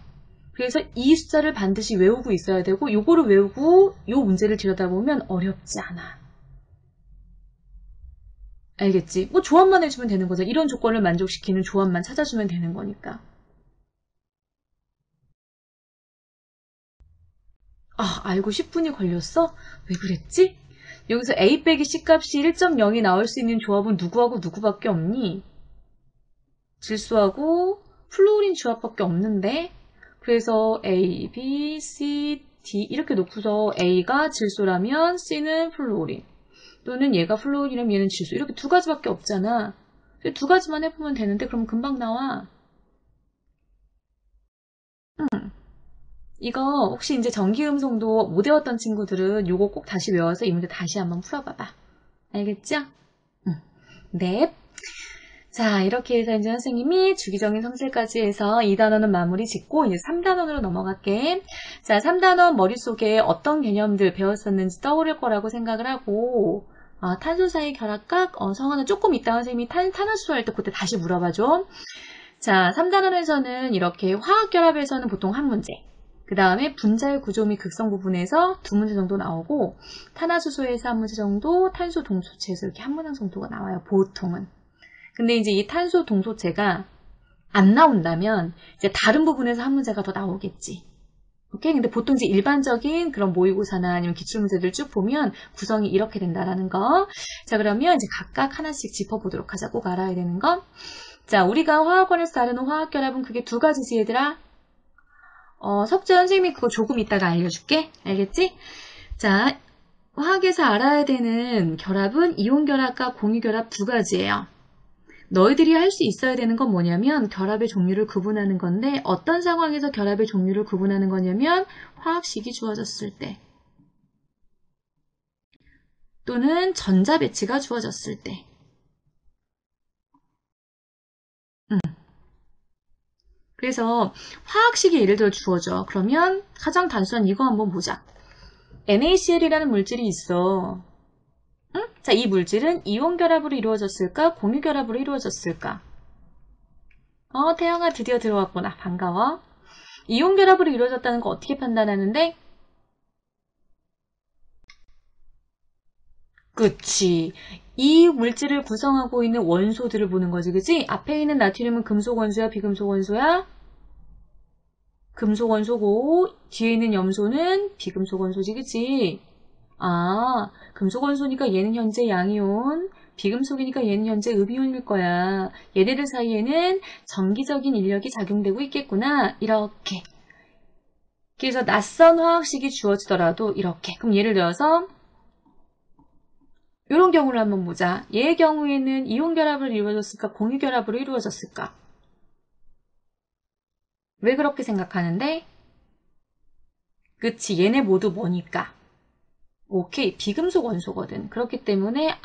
그래서 이 숫자를 반드시 외우고 있어야 되고 요거를 외우고 요 문제를 들여다보면 어렵지 않아. 알겠지? 뭐 조합만 해주면 되는 거죠. 이런 조건을 만족시키는 조합만 찾아주면 되는 거니까. 알고 10분이 걸렸어? 왜 그랬지? 여기서 A 빼기 C 값이 1.0이 나올 수 있는 조합은 누구하고 누구밖에 없니? 질소하고 플로린 조합밖에 없는데 그래서 A, B, C, D 이렇게 놓고서 A가 질소라면 C는 플로린 또는 얘가 플로린이라면 얘는 질소 이렇게 두 가지밖에 없잖아. 두 가지만 해보면 되는데 그럼 금방 나와. 이거 혹시 이제 전기음성도 못 외웠던 친구들은 요거 꼭 다시 외워서 이 문제 다시 한번 풀어봐봐. 알겠죠? 네. 자, 이렇게 해서 이제 선생님이 주기적인 성질까지 해서 2단원은 마무리 짓고 이제 3단원으로 넘어갈게. 자, 3단원 머릿속에 어떤 개념들 배웠었는지 떠오를 거라고 생각을 하고 탄소 사이 결합각 성화는 조금 이따가 선생님이 탄화수소 할 때 그때 다시 물어봐줘. 자, 3단원에서는 이렇게 화학결합에서는 보통 한 문제. 그 다음에 분자의 구조 및 극성 부분에서 두 문제 정도 나오고 탄화수소에서 한 문제 정도, 탄소 동소체에서 이렇게 한 문항 정도가 나와요. 보통은. 근데 이제 이 탄소 동소체가 안 나온다면 이제 다른 부분에서 한 문제가 더 나오겠지. 오케이? 근데 보통 이제 일반적인 그런 모의고사나 아니면 기출문제들 쭉 보면 구성이 이렇게 된다라는 거. 자, 그러면 이제 각각 하나씩 짚어보도록 하자. 꼭 알아야 되는 거. 자, 우리가 화학원에서 다루는 화학결합은 그게 두 가지지, 얘들아. 석재 선생님이 그거 조금 이따가 알려줄게. 알겠지? 자, 화학에서 알아야 되는 결합은 이온결합과 공유결합 두 가지예요. 너희들이 할 수 있어야 되는 건 뭐냐면 결합의 종류를 구분하는 건데 어떤 상황에서 결합의 종류를 구분하는 거냐면 화학식이 주어졌을 때 또는 전자 배치가 주어졌을 때 그래서 화학식이 예를 들어 주어져. 그러면 가장 단순한 이거 한번 보자. NaCl이라는 물질이 있어. 응? 자, 이 물질은 이온 결합으로 이루어졌을까? 공유 결합으로 이루어졌을까? 태영아 드디어 들어왔구나. 반가워. 이온 결합으로 이루어졌다는 거 어떻게 판단하는데? 그치. 이 물질을 구성하고 있는 원소들을 보는 거지, 그치? 앞에 있는 나트륨은 금속 원소야, 비금속 원소야? 금속 원소고, 뒤에 있는 염소는 비금속 원소지, 그치? 금속 원소니까 얘는 현재 양이온, 비금속이니까 얘는 현재 음이온일 거야. 얘네들 사이에는 전기적인 인력이 작용되고 있겠구나. 이렇게. 그래서 낯선 화학식이 주어지더라도 이렇게. 그럼 예를 들어서 이런 경우를 한번 보자. 얘의 경우에는 이온 결합으로 이루어졌을까? 공유 결합으로 이루어졌을까? 왜 그렇게 생각하는데? 그치, 얘네 모두 뭐니까? 오케이, 비금속 원소거든. 그렇기 때문에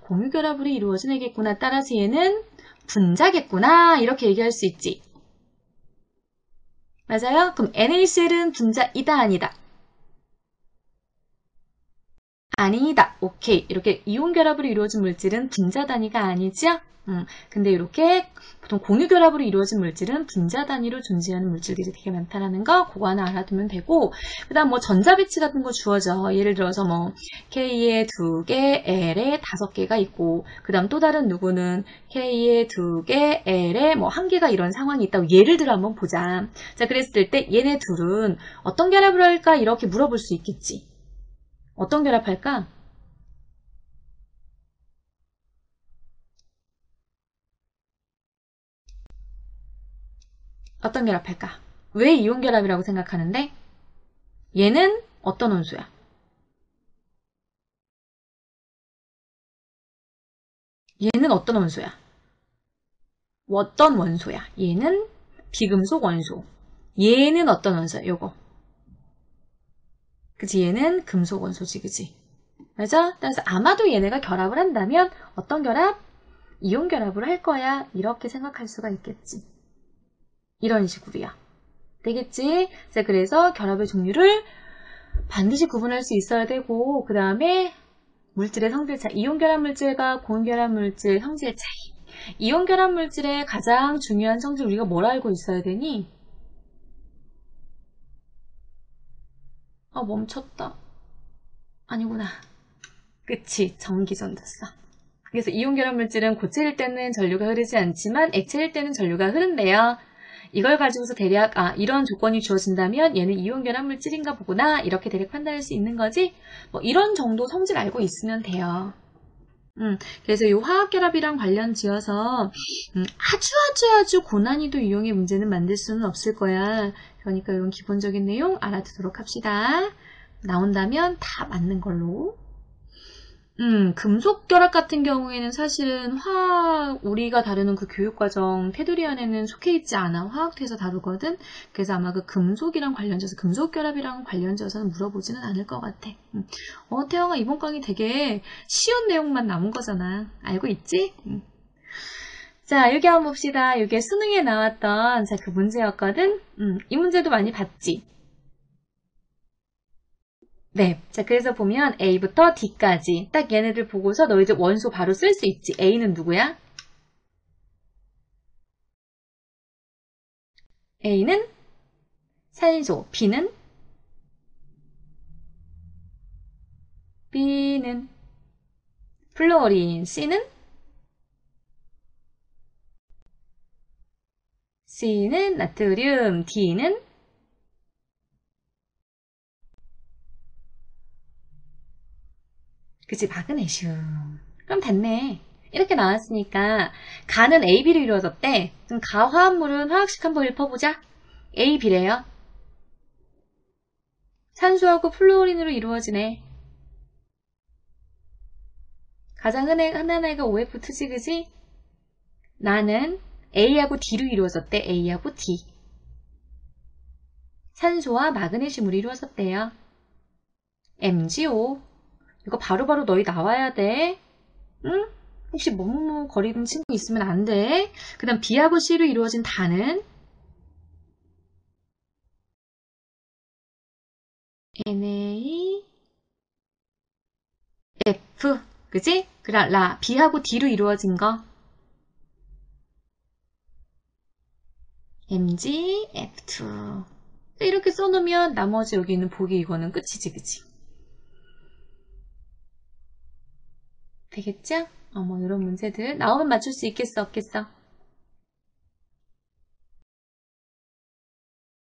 공유 결합으로 이루어진 애겠구나. 따라서 얘는 분자겠구나. 이렇게 얘기할 수 있지. 맞아요? 그럼 NaCl은 분자이다 아니다? 아니다. 오케이. 이렇게 이온 결합으로 이루어진 물질은 분자 단위가 아니죠? 근데 이렇게 보통 공유 결합으로 이루어진 물질은 분자 단위로 존재하는 물질들이 되게 많다라는 거 그거 하나 알아두면 되고 그 다음 뭐 전자배치 같은 거 주어져. 예를 들어서 뭐 K에 2개, L에 5개가 있고 그 다음 또 다른 누구는 K에 2개, L에 뭐 1개가 이런 상황이 있다고 예를 들어 한번 보자. 자, 그랬을 때 얘네 둘은 어떤 결합을 할까? 이렇게 물어볼 수 있겠지. 어떤 결합할까? 어떤 결합할까? 왜 이온 결합이라고 생각하는데? 얘는 어떤 원소야? 얘는 어떤 원소야? 어떤 원소야? 얘는 비금속 원소. 얘는 어떤 원소야? 요거. 그치? 얘는 금속 원소지, 그치? 맞아? 그래서 아마도 얘네가 결합을 한다면 어떤 결합? 이온 결합을 할 거야. 이렇게 생각할 수가 있겠지. 이런 식으로야. 되겠지? 자, 그래서 결합의 종류를 반드시 구분할 수 있어야 되고 그 다음에 물질의 성질 차이, 이온 결합 물질과 고온 결합 물질 성질 차이. 이온 결합 물질의 가장 중요한 성질 우리가 뭘 알고 있어야 되니? 멈췄다. 아니구나. 그치, 전기전도성. 그래서 이온 결합 물질은 고체일 때는 전류가 흐르지 않지만 액체일 때는 전류가 흐른대요. 이걸 가지고서 대략 이런 조건이 주어진다면 얘는 이온 결합 물질인가 보구나 이렇게 대략 판단할 수 있는 거지. 뭐 이런 정도 성질 알고 있으면 돼요. 그래서 이 화학결합이랑 관련 지어서 아주 고난이도 유형의 문제는 만들 수는 없을 거야. 그러니까 이런 기본적인 내용 알아두도록 합시다. 나온다면 다 맞는 걸로. 금속 결합 같은 경우에는 사실은 우리가 다루는 그 교육과정 테두리 안에는 속해 있지 않아. 화학회에서 다루거든. 그래서 아마 그 금속이랑 관련져서, 금속 결합이랑 관련져서는 물어보지는 않을 것 같아. 태영아, 이번 강의 되게 쉬운 내용만 남은 거잖아. 알고 있지? 자, 여기 한번 봅시다. 이게 수능에 나왔던, 자, 그 문제였거든. 이 문제도 많이 봤지? 네. 자, 그래서 보면 A부터 D까지 딱 얘네들 보고서 너희들 원소 바로 쓸 수 있지. A는 누구야? A는 산소, B는 플로린, C는 나트륨, D는 그치, 마그네슘. 그럼 됐네. 이렇게 나왔으니까 가는 A, B로 이루어졌대. 그럼 가화합물은 화학식 한번 읽어보자. A, B래요. 산소하고 플로린으로 이루어지네. 가장 흔한 애가 OF2지, 그지? 나는 A하고 D로 이루어졌대. A하고 D. 산소와 마그네슘으로 이루어졌대요. MgO. 이거 바로바로 너희 나와야 돼. 응? 혹시 뭐뭐뭐 거리는 친구 있으면 안 돼. 그 다음 B하고 C로 이루어진 단은 NaF. 그지? 그럼 B하고 D로 이루어진 거 MgF2. 이렇게 써놓으면 나머지 여기 있는 보기 이거는 끝이지, 그치? 되겠죠? 뭐 이런 문제들 나오면 맞출 수 있겠어, 없겠어?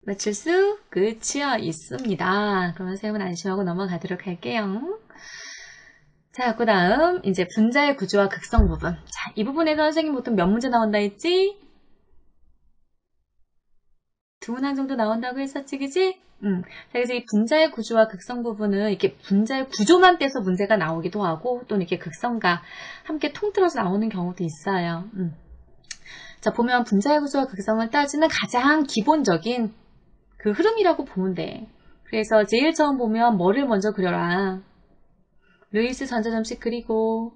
맞출 수 끝이야 있습니다. 그러면 쌤은 안심하고 넘어가도록 할게요. 자, 그 다음 이제 분자의 구조와 극성 부분. 자, 이 부분에서 선생님 보통 몇 문제 나온다 했지? 2문항 정도 나온다고 했었지, 그지? 자, 그래서 이 분자의 구조와 극성 부분은 이렇게 분자의 구조만 떼서 문제가 나오기도 하고 또는 이렇게 극성과 함께 통틀어서 나오는 경우도 있어요. 자, 보면 분자의 구조와 극성을 따지는 가장 기본적인 그 흐름이라고 보면 돼. 그래서 제일 처음 보면 뭐를 먼저 그려라. 루이스 전자점식 그리고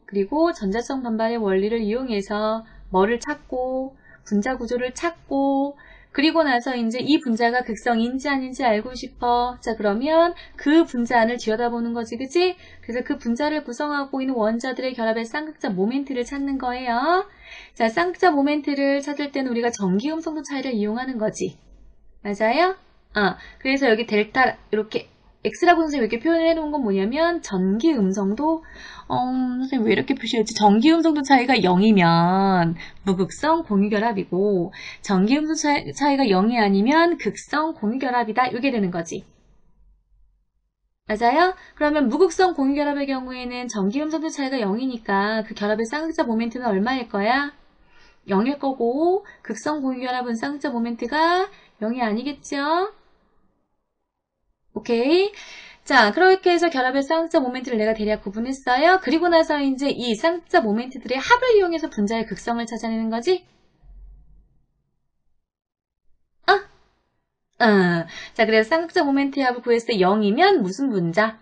전자성 반발의 원리를 이용해서 뭐를 찾고 분자 구조를 찾고 그리고 나서 이제 이 분자가 극성인지 아닌지 알고 싶어. 자, 그러면 그 분자 안을 들여다보는 거지, 그치? 그래서 그 분자를 구성하고 있는 원자들의 결합의 쌍극자 모멘트를 찾는 거예요. 자, 쌍극자 모멘트를 찾을 때는 우리가 전기 음성도 차이를 이용하는 거지. 맞아요? 그래서 여기 델타 이렇게 X라고 선생님이 이렇게 표현을 해놓은 건 뭐냐면 전기 음성도 선생님 왜 이렇게 표시했지? 전기 음성도 차이가 0이면 무극성 공유결합이고 전기 음성 차이가 0이 아니면 극성 공유결합이다. 이게 되는 거지. 맞아요? 그러면 무극성 공유결합의 경우에는 전기 음성도 차이가 0이니까 그 결합의 쌍극자 모멘트는 얼마일 거야? 0일 거고 극성 공유결합은 쌍극자 모멘트가 0이 아니겠죠? 오케이. 자, 그렇게 해서 결합의 쌍극자 모멘트를 내가 대략 구분했어요. 그리고 나서 이제 이 쌍극자 모멘트들의 합을 이용해서 분자의 극성을 찾아내는 거지? 자, 그래서 쌍극자 모멘트의 합을 구했을 때 0이면 무슨 분자?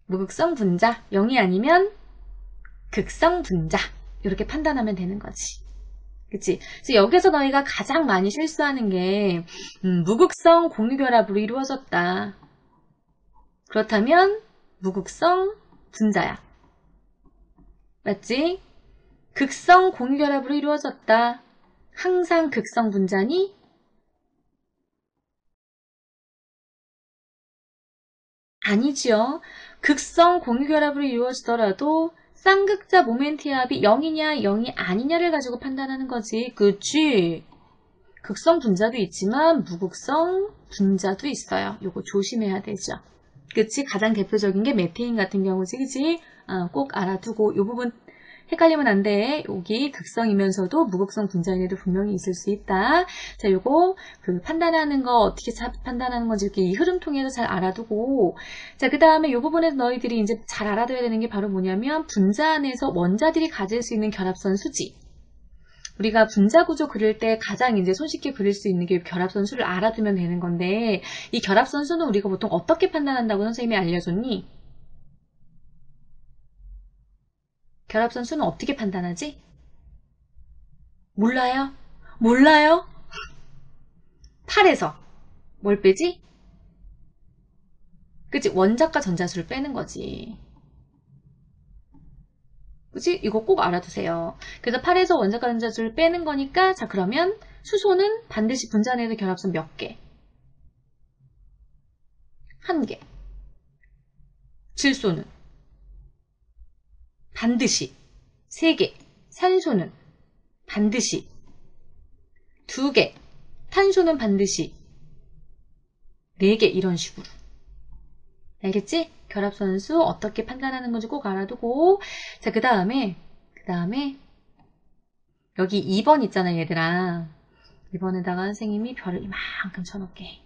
무극성 분자. 0이 아니면 극성 분자. 이렇게 판단하면 되는 거지. 그치? 그래서 여기서 너희가 가장 많이 실수하는 게 무극성 공유결합으로 이루어졌다. 그렇다면 무극성 분자야. 맞지? 극성 공유결합으로 이루어졌다. 항상 극성 분자니? 아니지요. 극성 공유결합으로 이루어지더라도 쌍극자 모멘트의 합이 0이냐 0이 아니냐를 가지고 판단하는 거지. 그치? 극성 분자도 있지만 무극성 분자도 있어요. 요거 조심해야 되죠. 그치? 가장 대표적인 게 메테인 같은 경우지, 그치? 꼭 알아두고 요 부분 헷갈리면 안 돼. 여기 극성이면서도 무극성 분자인 애도 분명히 있을 수 있다. 자, 요거 그 판단하는 거 어떻게 판단하는 건지 이렇게 이 흐름 통해서 잘 알아두고, 자, 그 다음에 요 부분에서 너희들이 이제 잘 알아둬야 되는 게 바로 뭐냐면 분자 안에서 원자들이 가질 수 있는 결합선 수지. 우리가 분자 구조 그릴 때 가장 이제 손쉽게 그릴 수 있는 게 결합선 수를 알아두면 되는 건데, 이 결합선 수는 우리가 보통 어떻게 판단한다고 선생님이 알려줬니? 결합선 수는 어떻게 판단하지? 몰라요? 몰라요? 8에서 뭘 빼지? 그치? 원자과 전자수를 빼는 거지. 그치? 이거 꼭 알아두세요. 그래서 8에서 원자과 전자수를 빼는 거니까, 자, 그러면 수소는 반드시 분자 내에서 결합선 몇 개? 1개. 질소는 반드시 3개. 산소는 반드시 2개. 탄소는 반드시 4개. 이런 식으로. 알겠지? 결합선수 어떻게 판단하는 건지 꼭 알아두고. 자, 그 다음에 여기 2번 있잖아, 얘들아. 2번에다가 선생님이 별을 이만큼 쳐놓을게.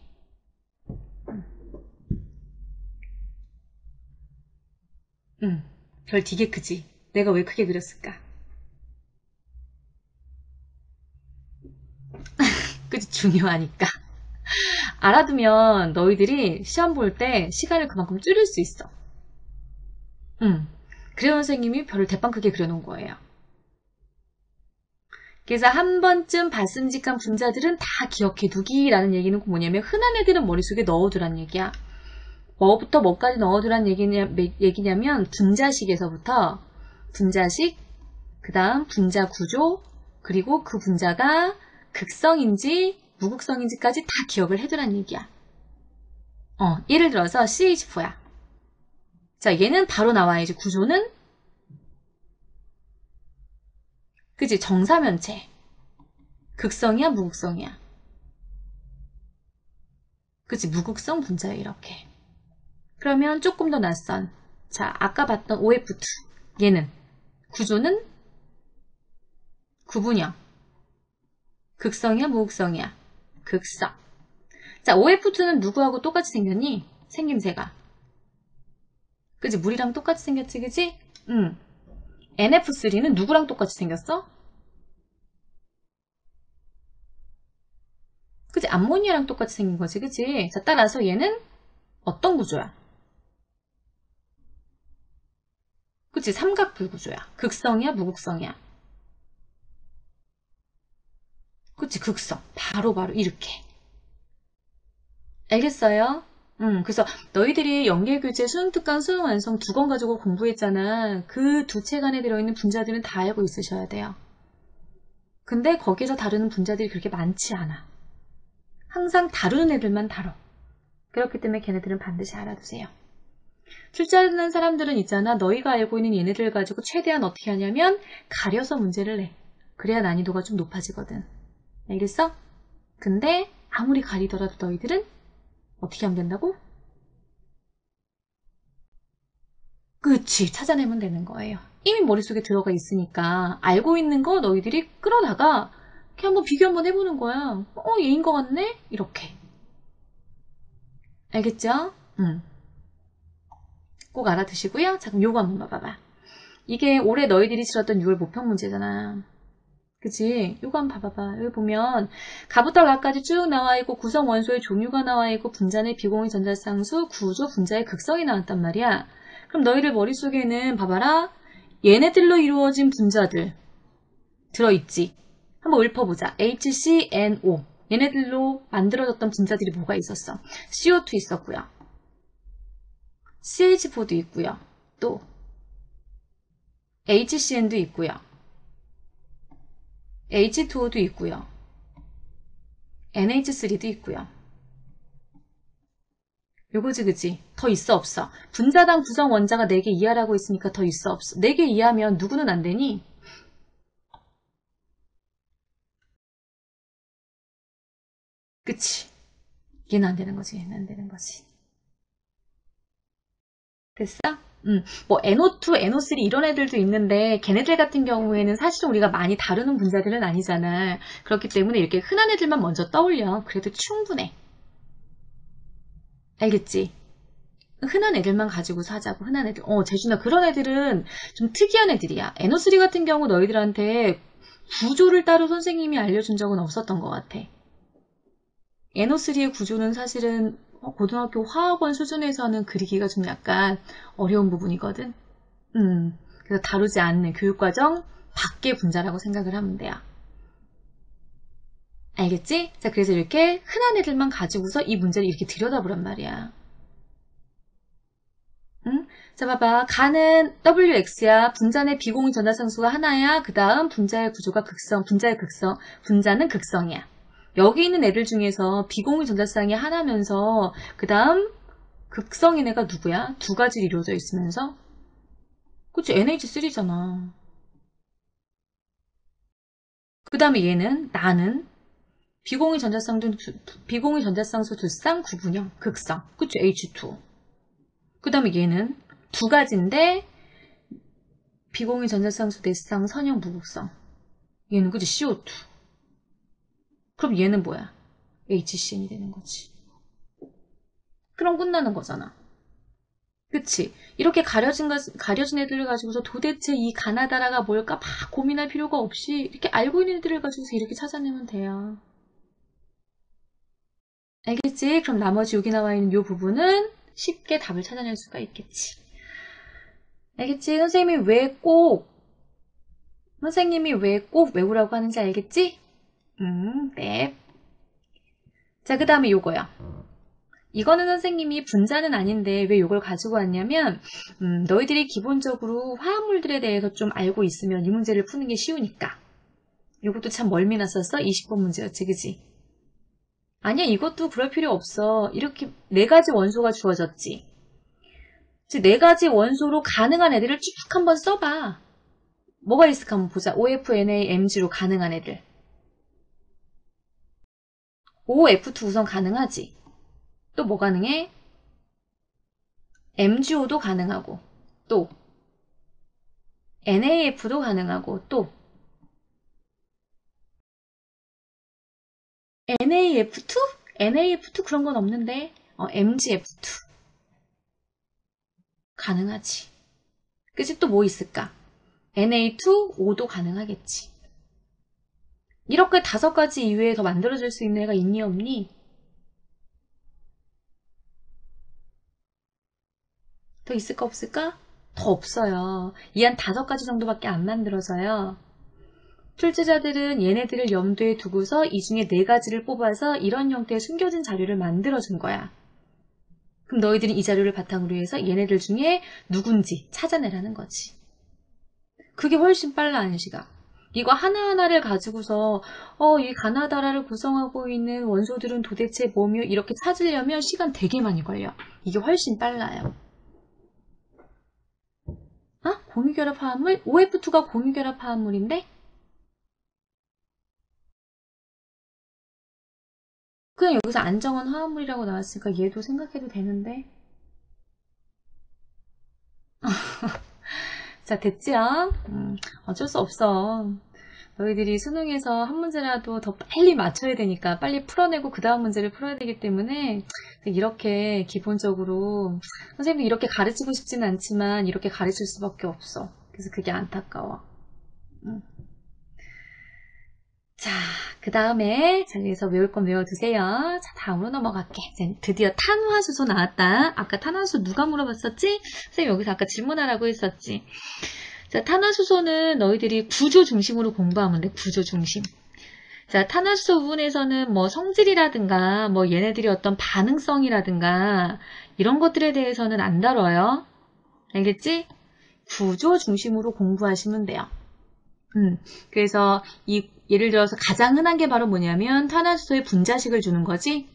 별 되게 크지? 내가 왜 크게 그렸을까? 그치? 중요하니까. 알아두면 너희들이 시험 볼 때 시간을 그만큼 줄일 수 있어. 그래서 선생님이 별을 대빵 크게 그려놓은 거예요. 그래서 한 번쯤 봤음직한 분자들은 다 기억해 두기라는 얘기는 뭐냐면 흔한 애들은 머릿속에 넣어두란 얘기야. 뭐부터 뭐까지 넣어두란 얘기냐면 분자식에서부터 분자식, 그 다음 분자 구조, 그리고 그 분자가 극성인지 무극성인지까지 다 기억을 해두란 얘기야. 예를 들어서 CH4야. 자, 얘는 바로 나와야지. 구조는 그치? 정사면체. 극성이야, 무극성이야? 그치? 무극성 분자야, 이렇게. 그러면 조금 더 낯선. 자, 아까 봤던 OF2. 얘는 구조는 구분형. 극성이야, 무극성이야? 극성. 자, OF2는 누구하고 똑같이 생겼니? 생김새가. 그치? 물이랑 똑같이 생겼지, 그치? NF3는 누구랑 똑같이 생겼어? 그치? 암모니아랑 똑같이 생긴 거지, 그치? 자, 따라서 얘는 어떤 구조야? 그치? 삼각불 구조야. 극성이야, 무극성이야? 그치, 극성. 바로 이렇게. 알겠어요? 그래서 너희들이 연계교재, 수능특강, 수능완성 2권 가지고 공부했잖아. 그 두 책 안에 들어있는 분자들은 다 알고 있으셔야 돼요. 근데 거기서 다루는 분자들이 그렇게 많지 않아. 항상 다루는 애들만 다뤄. 그렇기 때문에 걔네들은 반드시 알아두세요. 출제하는 사람들은 있잖아. 너희가 알고 있는 얘네들 가지고 최대한 어떻게 하냐면 가려서 문제를 내. 그래야 난이도가 좀 높아지거든. 알겠어? 근데 아무리 가리더라도 너희들은 어떻게 하면 된다고? 그치, 찾아내면 되는 거예요. 이미 머릿속에 들어가 있으니까 알고 있는 거 너희들이 끌어다가 이렇게 한번 비교 한번 해보는 거야. 얘인 것 같네? 이렇게. 알겠죠? 꼭 알아두시고요. 자, 그럼 요거 한번 봐봐. 이게 올해 너희들이 치렀던 6월 모평 문제잖아. 그치? 요거 한번 봐봐봐. 여기 보면 가부터 가까지 쭉 나와 있고 구성 원소의 종류가 나와 있고 분자의 비공유 전자쌍수, 구조, 분자의 극성이 나왔단 말이야. 그럼 너희들 머릿속에는 봐봐라. 얘네들로 이루어진 분자들 들어있지? 한번 읊어보자. HCNO. 얘네들로 만들어졌던 분자들이 뭐가 있었어? CO2 있었고요. CH4도 있고요. 또 HCN도 있고요. H2O도 있고요. NH3도 있고요. 요거지 그지? 더 있어 없어? 분자당 구성 원자가 4개 이하라고 했으니까 더 있어 없어? 4개 이하면 누구는 안 되니? 그치? 얘는 안 되는 거지. 얘는 안 되는 거지. 됐어? 뭐 NO2, NO3 이런 애들도 있는데 걔네들 같은 경우에는 사실은 우리가 많이 다루는 분자들은 아니잖아. 그렇기 때문에 이렇게 흔한 애들만 먼저 떠올려. 그래도 충분해. 알겠지? 흔한 애들만 가지고서 하자고. 흔한 애들. 재준아, 그런 애들은 좀 특이한 애들이야. NO3 같은 경우 너희들한테 구조를 따로 선생님이 알려준 적은 없었던 것 같아. NO3의 구조는 사실은 고등학교 화학원 수준에서는 그리기가 좀 약간 어려운 부분이거든. 그래서 다루지 않는 교육과정 밖의 분자라고 생각을 하면 돼요. 알겠지? 자, 그래서 이렇게 흔한 애들만 가지고서 이 문제를 이렇게 들여다보란 말이야. 응? 자, 봐봐. 가는 WX야. 분자 내 비공유 전자상수가 하나야. 그 다음 분자의 구조가 극성, 분자의 극성, 분자는 극성이야. 여기 있는 애들 중에서 비공유 전자쌍이 하나면서 그 다음 극성인 애가 누구야? 두 가지로 이루어져 있으면서 그치? NH3잖아. 그 다음에 얘는 나는 비공유 전자쌍수 두쌍 구분형 극성. 그치? H2. 그 다음에 얘는 두 가지인데 비공유 전자쌍수 대쌍 선형 무극성. 얘는 그치? CO2. 그럼 얘는 뭐야? HCn이 되는 거지. 그럼 끝나는 거잖아. 그치? 이렇게 가려진 애들을 가지고서 도대체 이 가나다라가 뭘까 막 고민할 필요가 없이 이렇게 알고 있는 애들을 가지고서 이렇게 찾아내면 돼요. 알겠지? 그럼 나머지 여기 나와 있는 이 부분은 쉽게 답을 찾아낼 수가 있겠지. 알겠지? 선생님이 왜 꼭 외우라고 하는지 알겠지? 네. 자, 그 다음에 요거야. 이거는 선생님이 분자는 아닌데 왜 이걸 가지고 왔냐면 너희들이 기본적으로 화합물들에 대해서 좀 알고 있으면 이 문제를 푸는 게 쉬우니까. 이것도 참 멀미 났었어? 20번 문제였지, 그지? 아니야, 이것도 그럴 필요 없어. 이렇게 4가지 원소가 주어졌지. 즉 4가지 원소로 가능한 애들을 쭉 한번 써봐. 뭐가 있을까 한번 보자. OFNAMG로 가능한 애들. OF2 우선 가능하지. 또 뭐 가능해? MgO도 가능하고. 또 NAF도 가능하고. 또 NAF2? NAF2 그런 건 없는데. MgF2 가능하지. 그치? 또 뭐 있을까? Na2O도 가능하겠지. 이렇게 5가지 이외에 더 만들어질 수 있는 애가 있니 없니? 더 있을까 없을까? 더 없어요. 이 한 5가지 정도밖에 안 만들어져요. 출제자들은 얘네들을 염두에 두고서 이 중에 4가지를 뽑아서 이런 형태의 숨겨진 자료를 만들어준 거야. 그럼 너희들이 이 자료를 바탕으로 해서 얘네들 중에 누군지 찾아내라는 거지. 그게 훨씬 빨라, 안시가. 이거 하나하나를 가지고서 이 가나다라를 구성하고 있는 원소들은 도대체 뭐며 이렇게 찾으려면 시간 되게 많이 걸려. 이게 훨씬 빨라요. 공유결합 화합물? OF2가 공유결합 화합물인데? 그냥 여기서 안정원 화합물이라고 나왔으니까 얘도 생각해도 되는데. 자, 됐지요? 어쩔 수 없어. 너희들이 수능에서 한 문제라도 더 빨리 맞춰야 되니까 빨리 풀어내고 그 다음 문제를 풀어야 되기 때문에 이렇게 기본적으로 선생님도 이렇게 가르치고 싶지는 않지만 이렇게 가르칠 수밖에 없어. 그래서 그게 안타까워. 자, 그 다음에 자리에서 외울 건 외워두세요. 자, 다음으로 넘어갈게. 이제 드디어 탄화수소 나왔다. 아까 탄화수소 누가 물어봤었지? 선생님 여기서 아까 질문하라고 했었지. 자, 탄화수소는 너희들이 구조 중심으로 공부하면 돼. 구조 중심. 자, 탄화수소 부분에서는 뭐 성질이라든가 뭐 얘네들이 어떤 반응성이라든가 이런 것들에 대해서는 안 다뤄요. 알겠지? 구조 중심으로 공부하시면 돼요. 그래서 예를 들어서 가장 흔한 게 바로 뭐냐면 탄화수소에 분자식을 주는 거지.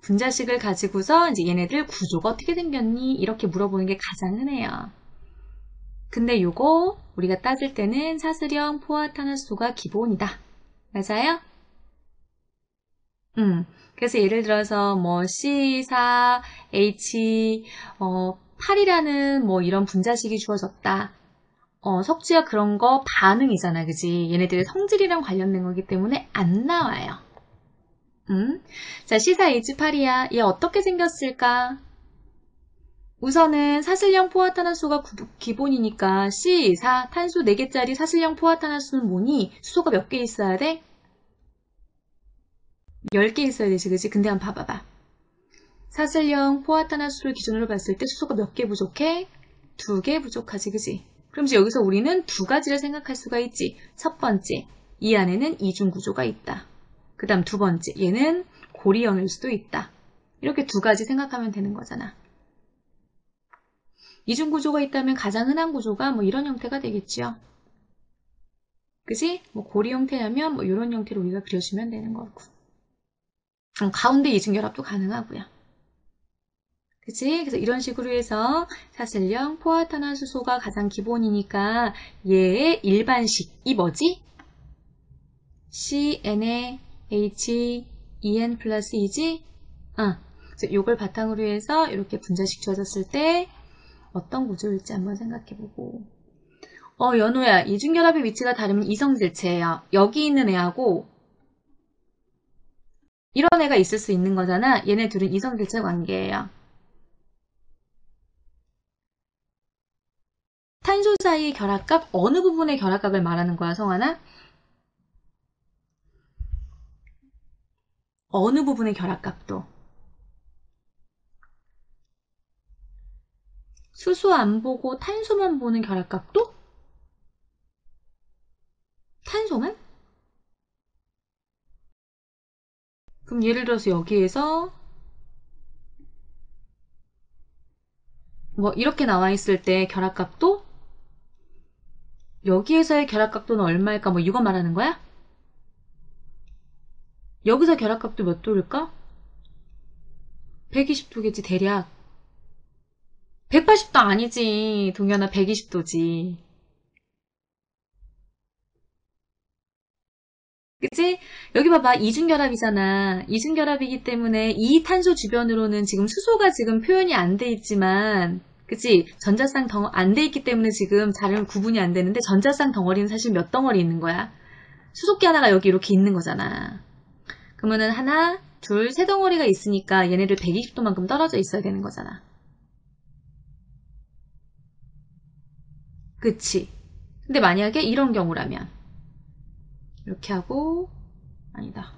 분자식을 가지고서 이제 얘네들 구조가 어떻게 생겼니? 이렇게 물어보는 게 가장 흔해요. 근데 요거 우리가 따질 때는 사슬형 포화탄화수소가 기본이다. 맞아요? 그래서 예를 들어서 뭐 C4, H, 8이라는 뭐 이런 분자식이 주어졌다. 석지와 그런 거 반응이잖아, 그지? 얘네들의 성질이랑 관련된 거기 때문에 안 나와요. 자, C4H8이야. 얘 어떻게 생겼을까? 우선은 사슬형 포화탄화수소가 기본이니까 C4, 탄소 4개짜리 사슬형 포화탄화수소는 뭐니? 수소가 몇 개 있어야 돼? 10개 있어야 되지, 그지? 근데 한번 봐봐봐. 사슬형 포화탄화수소를 기준으로 봤을 때 수소가 몇 개 부족해? 2개 부족하지, 그지? 그럼 이제 여기서 우리는 2가지를 생각할 수가 있지. 첫 번째, 이 안에는 이중구조가 있다. 그 다음 2번째, 얘는 고리형일 수도 있다. 이렇게 2가지 생각하면 되는 거잖아. 이중구조가 있다면 가장 흔한 구조가 뭐 이런 형태가 되겠지요. 그지? 뭐 고리 형태라면 뭐 이런 형태로 우리가 그려주면 되는 거고. 가운데 이중결합도 가능하고요. 그치? 그래서 이런 식으로 해서 사슬형 포화탄화수소가 가장 기본이니까 얘의 일반식이 뭐지? CnH2n 플러스 2지? 그래서 이걸 바탕으로 해서 이렇게 분자식 주어졌을 때 어떤 구조일지 한번 생각해보고. 연호야, 이중결합의 위치가 다르면 이성질체예요. 여기 있는 애하고 이런 애가 있을 수 있는 거잖아. 얘네 둘은 이성질체 관계예요. 탄소 사이의 결합각, 어느 부분의 결합각을 말하는 거야, 성환아? 어느 부분의 결합각도? 수소 안 보고 탄소만 보는 결합각도? 탄소만? 그럼 예를 들어서 여기에서 뭐 이렇게 나와 있을 때 결합각도? 여기에서의 결합각도는 얼마일까? 뭐 이거 말하는 거야? 여기서 결합각도 몇 도일까? 120도겠지, 대략. 180도 아니지, 동현아. 120도지. 그치? 여기 봐봐. 이중결합이잖아. 이중결합이기 때문에 이 탄소 주변으로는 지금 수소가 지금 표현이 안 돼 있지만, 그치? 전자쌍 안 돼 있기 때문에 지금 잘 구분이 안 되는데, 전자쌍 덩어리는 사실 몇 덩어리 있는 거야? 수소끼 하나가 여기 이렇게 있는 거잖아. 그러면은 하나, 둘, 세 덩어리가 있으니까 얘네들 120도만큼 떨어져 있어야 되는 거잖아. 그치? 근데 만약에 이런 경우라면, 이렇게 하고, 아니다.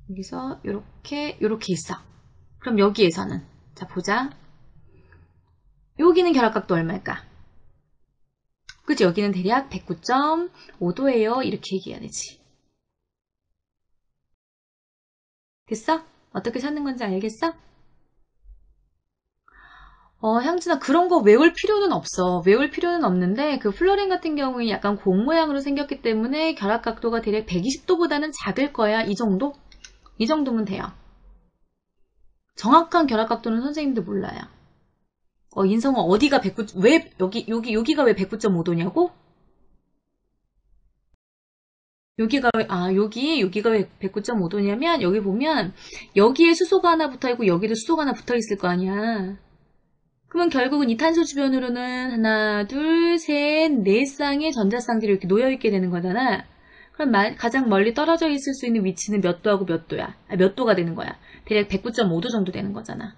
여기서 요렇게 있어. 그럼 여기에서는 자 보자. 여기는 결합각도 얼마일까? 그치? 여기는 대략 109.5도예요. 이렇게 얘기해야 되지. 됐어? 어떻게 찾는 건지 알겠어? 향진아, 그런 거 외울 필요는 없어. 외울 필요는 없는데, 그 플로렌 같은 경우에 약간 공 모양으로 생겼기 때문에 결합각도가 대략 120도보다는 작을 거야. 이 정도? 이 정도면 돼요. 정확한 결합각도는 선생님도 몰라요. 인성아, 어디가 109, 왜, 여기가 왜 109.5도냐고? 여기가 왜 109.5도냐면, 여기 보면, 여기에 수소가 하나 붙어 있고, 여기도 수소가 하나 붙어 있을 거 아니야. 그러면 결국은 이 탄소 주변으로는 하나, 둘, 셋, 네 쌍의 전자쌍들이 이렇게 놓여있게 되는 거잖아. 그럼 가장 멀리 떨어져 있을 수 있는 위치는 몇 도하고 몇 도야? 몇 도가 되는 거야? 대략 109.5도 정도 되는 거잖아.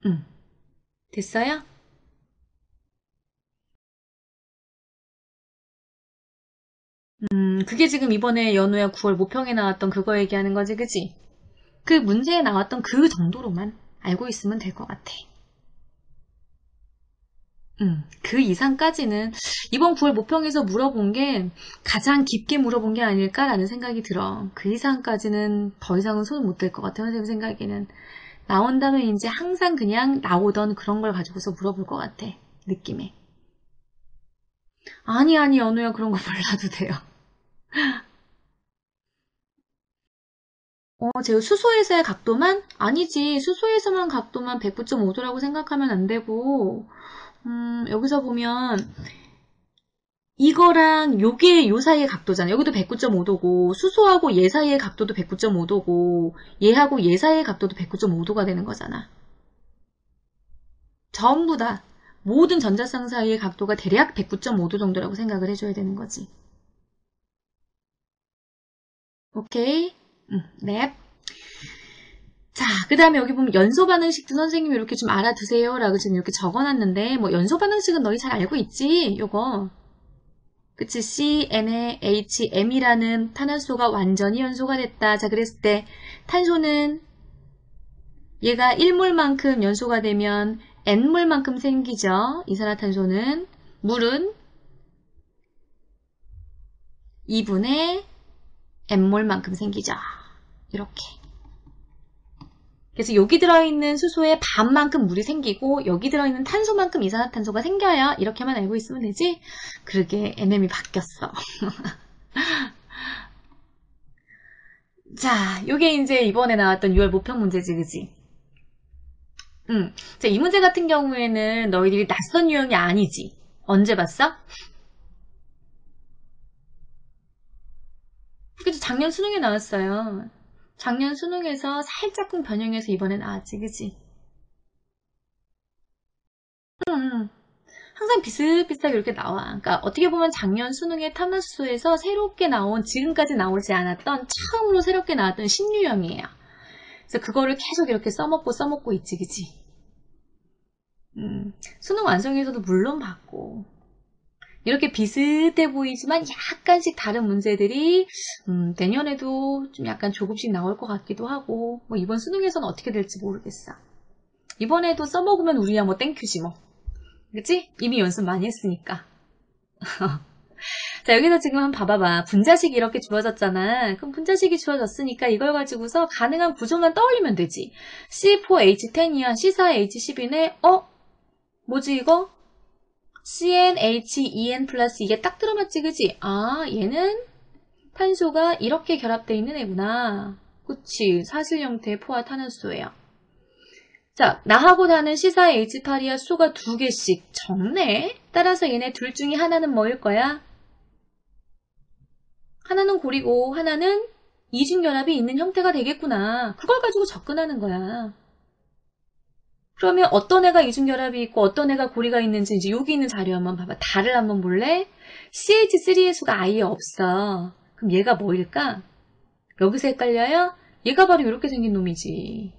응. 됐어요? 그게 지금 이번에 연우야 9월 모평에 나왔던 그거 얘기하는 거지, 그치? 그 문제에 나왔던 그 정도로만 알고 있으면 될 것 같아. 그 이상까지는 이번 9월 모평에서 물어본 게 가장 깊게 물어본 게 아닐까라는 생각이 들어. 그 이상까지는 더 이상은 손을 못 댈 것 같아, 선생님 생각에는. 나온다면 이제 항상 그냥 나오던 그런 걸 가지고서 물어볼 것 같아, 느낌에. 아니, 연우야, 그런 거 몰라도 돼요. 제가 수소에서의 각도만? 아니지, 수소에서만 각도만 109.5도라고 생각하면 안 되고, 여기서 보면, 이거랑 요게 요 사이의 각도잖아. 여기도 109.5도고 수소하고 얘 사이의 각도도 109.5도고 얘하고 얘 사이의 각도도 109.5도가 되는 거잖아. 전부 다 모든 전자쌍 사이의 각도가 대략 109.5도 정도라고 생각을 해줘야 되는 거지. 오케이? 네. 자, 그 다음에 여기 보면 연소 반응식도 선생님이 이렇게 좀 알아두세요 라고 지금 이렇게 적어놨는데 뭐 연소 반응식은 너희 잘 알고 있지? 요거. 그치? CnHM이라는 탄화수소가 완전히 연소가 됐다. 자, 그랬을 때 탄소는 얘가 1몰만큼 연소가 되면 N몰만큼 생기죠. 이산화탄소는. 물은 2분의 N몰만큼 생기죠. 이렇게. 그래서 여기 들어있는 수소의 반만큼 물이 생기고 여기 들어있는 탄소만큼 이산화탄소가 생겨요. 이렇게만 알고 있으면 되지? 그러게 NM이 바뀌었어. 자, 요게 이제 이번에 나왔던 6월 모평 문제지, 그지? 자, 이 문제 같은 경우에는 너희들이 낯선 유형이 아니지. 언제 봤어? 그치, 작년 수능에 나왔어요. 작년 수능에서 살짝쿵 변형해서 이번에 나왔지, 그치? 응. 항상 비슷비슷하게 이렇게 나와. 그러니까 어떻게 보면 작년 수능의 탐합수에서 새롭게 나온, 지금까지 나오지 않았던, 처음으로 새롭게 나왔던 신유형이에요. 그래서 그거를 계속 이렇게 써먹고 있지, 그치? 수능 완성에서도 물론 봤고. 이렇게 비슷해 보이지만 약간씩 다른 문제들이 내년에도 좀 약간 조금씩 나올 것 같기도 하고 뭐 이번 수능에서는 어떻게 될지 모르겠어. 이번에도 써먹으면 우리야 뭐 땡큐지 뭐. 그치? 이미 연습 많이 했으니까. 자, 여기서 지금 한번 봐봐봐. 분자식이 이렇게 주어졌잖아. 그럼 분자식이 주어졌으니까 이걸 가지고서 가능한 구조만 떠올리면 되지. C4H10이야. C4H10이네. 뭐지 이거? CnHen 플러스 이게 딱 들어맞지, 그지? 아, 얘는 탄소가 이렇게 결합되어 있는 애구나. 그치? 사실 형태의 포화 탄화수소예요. 자, 나하고 나는 C4H8이야. 수소가 두 개씩. 적네? 따라서 얘네 둘 중에 하나는 뭐일 거야? 하나는 고리고 하나는 이중결합이 있는 형태가 되겠구나. 그걸 가지고 접근하는 거야. 그러면 어떤 애가 이중결합이 있고 어떤 애가 고리가 있는지 이제 여기 있는 자료 한번 봐봐. 달을 한번 볼래? CH3의 수가 아예 없어. 그럼 얘가 뭐일까? 여기서 헷갈려요? 얘가 바로 이렇게 생긴 놈이지.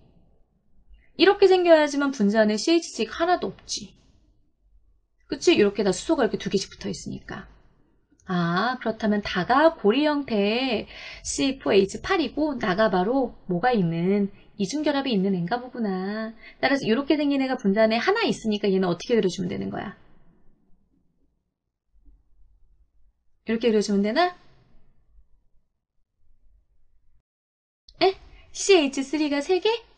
이렇게 생겨야지만 분자 안에 CH3가 하나도 없지. 그치? 이렇게 다 수소가 이렇게 두 개씩 붙어 있으니까. 아, 그렇다면 다가 고리 형태의 C4H8이고 나가 바로 뭐가 있는 이중결합이 있는 애인가 보구나. 따라서 이렇게 생긴 애가 분단에 하나 있으니까 얘는 어떻게 그려주면 되는 거야? 이렇게 그려주면 되나? 에? CH3가 3개?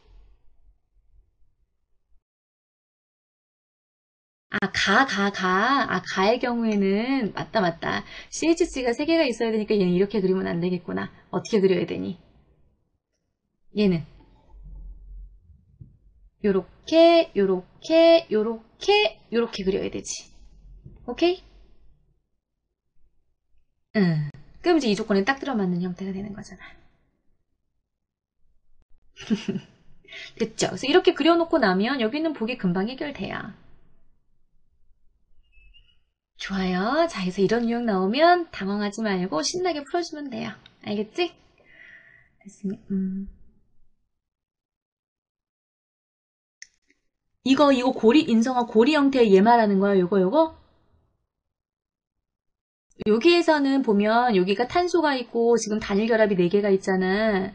가의 경우에는, 맞다. CH3가 3개가 있어야 되니까 얘는 이렇게 그리면 안 되겠구나. 어떻게 그려야 되니? 얘는. 요렇게 그려야 되지. 오케이? 응. 그럼 이제 이 조건에 딱 들어맞는 형태가 되는 거잖아. 됐죠? 그래서 이렇게 그려놓고 나면 여기는 보기 금방 해결돼요. 좋아요. 자, 그래서 이런 유형 나오면 당황하지 말고 신나게 풀어주면 돼요. 알겠지? 됐습니다. 이거 인성화 고리 형태의 얘 말하는 거야, 요거? 여기에서는 보면 여기가 탄소가 있고 지금 단일 결합이 4개가 있잖아.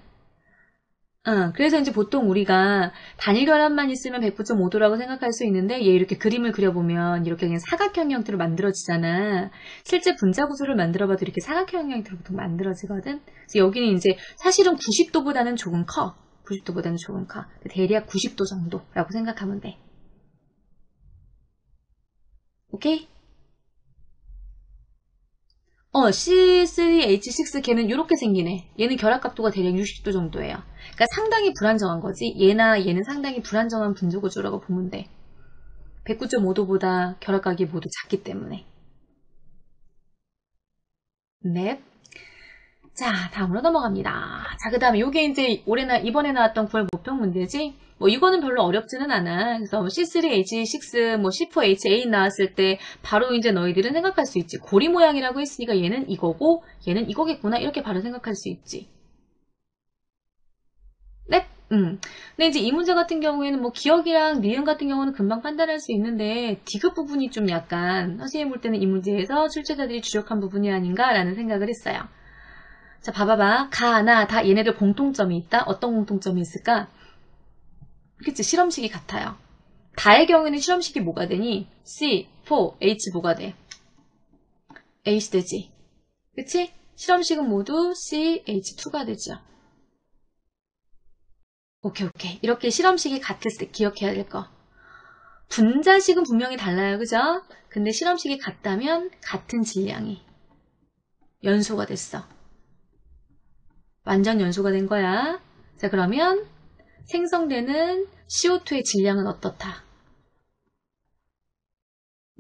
그래서 이제 보통 우리가 단일 결합만 있으면 109.5도라고 생각할 수 있는데 얘 이렇게 그림을 그려보면 이렇게 그냥 사각형 형태로 만들어지잖아. 실제 분자 구조를 만들어봐도 이렇게 사각형 형태로 보통 만들어지거든. 그래서 여기는 이제 사실은 90도보다는 조금 커. 90도보다는 조금 커. 대략 90도 정도라고 생각하면 돼. 오케이? C3H6 걔는 이렇게 생기네. 얘는 결합각도가 대략 60도 정도예요. 그러니까 상당히 불안정한 거지. 얘는 상당히 불안정한 분자 구조라고 보면 돼. 109.5도보다 결합각이 모두 작기 때문에. 네. 자, 다음으로 넘어갑니다. 자, 그 다음에 요게 이제 이번에 나왔던 9월 모평 문제지? 뭐 이거는 별로 어렵지는 않아. 그래서 C3H6, 뭐 C4H8 나왔을 때 바로 이제 너희들은 생각할 수 있지. 고리 모양이라고 했으니까 얘는 이거고 얘는 이거겠구나. 이렇게 바로 생각할 수 있지. 네? 근데 이제 이 문제 같은 경우에는 뭐 기억이랑 니은 같은 경우는 금방 판단할 수 있는데 디귿 부분이 좀 약간 선생님 볼 때는 이 문제에서 출제자들이 주력한 부분이 아닌가라는 생각을 했어요. 자, 봐봐봐. 다 얘네들 공통점이 있다. 어떤 공통점이 있을까? 그치, 실험식이 같아요. 다의 경우에는 실험식이 뭐가 되니? C, 4, H 뭐가 돼? H 되지. 그치? 실험식은 모두 C, H2가 되죠. 오케이. 이렇게 실험식이 같았을 때 기억해야 될 거. 분자식은 분명히 달라요. 그죠? 근데 실험식이 같다면 같은 질량이 연소가 됐어. 완전 연소가 된 거야. 자, 그러면 생성되는 CO2의 질량은 어떻다?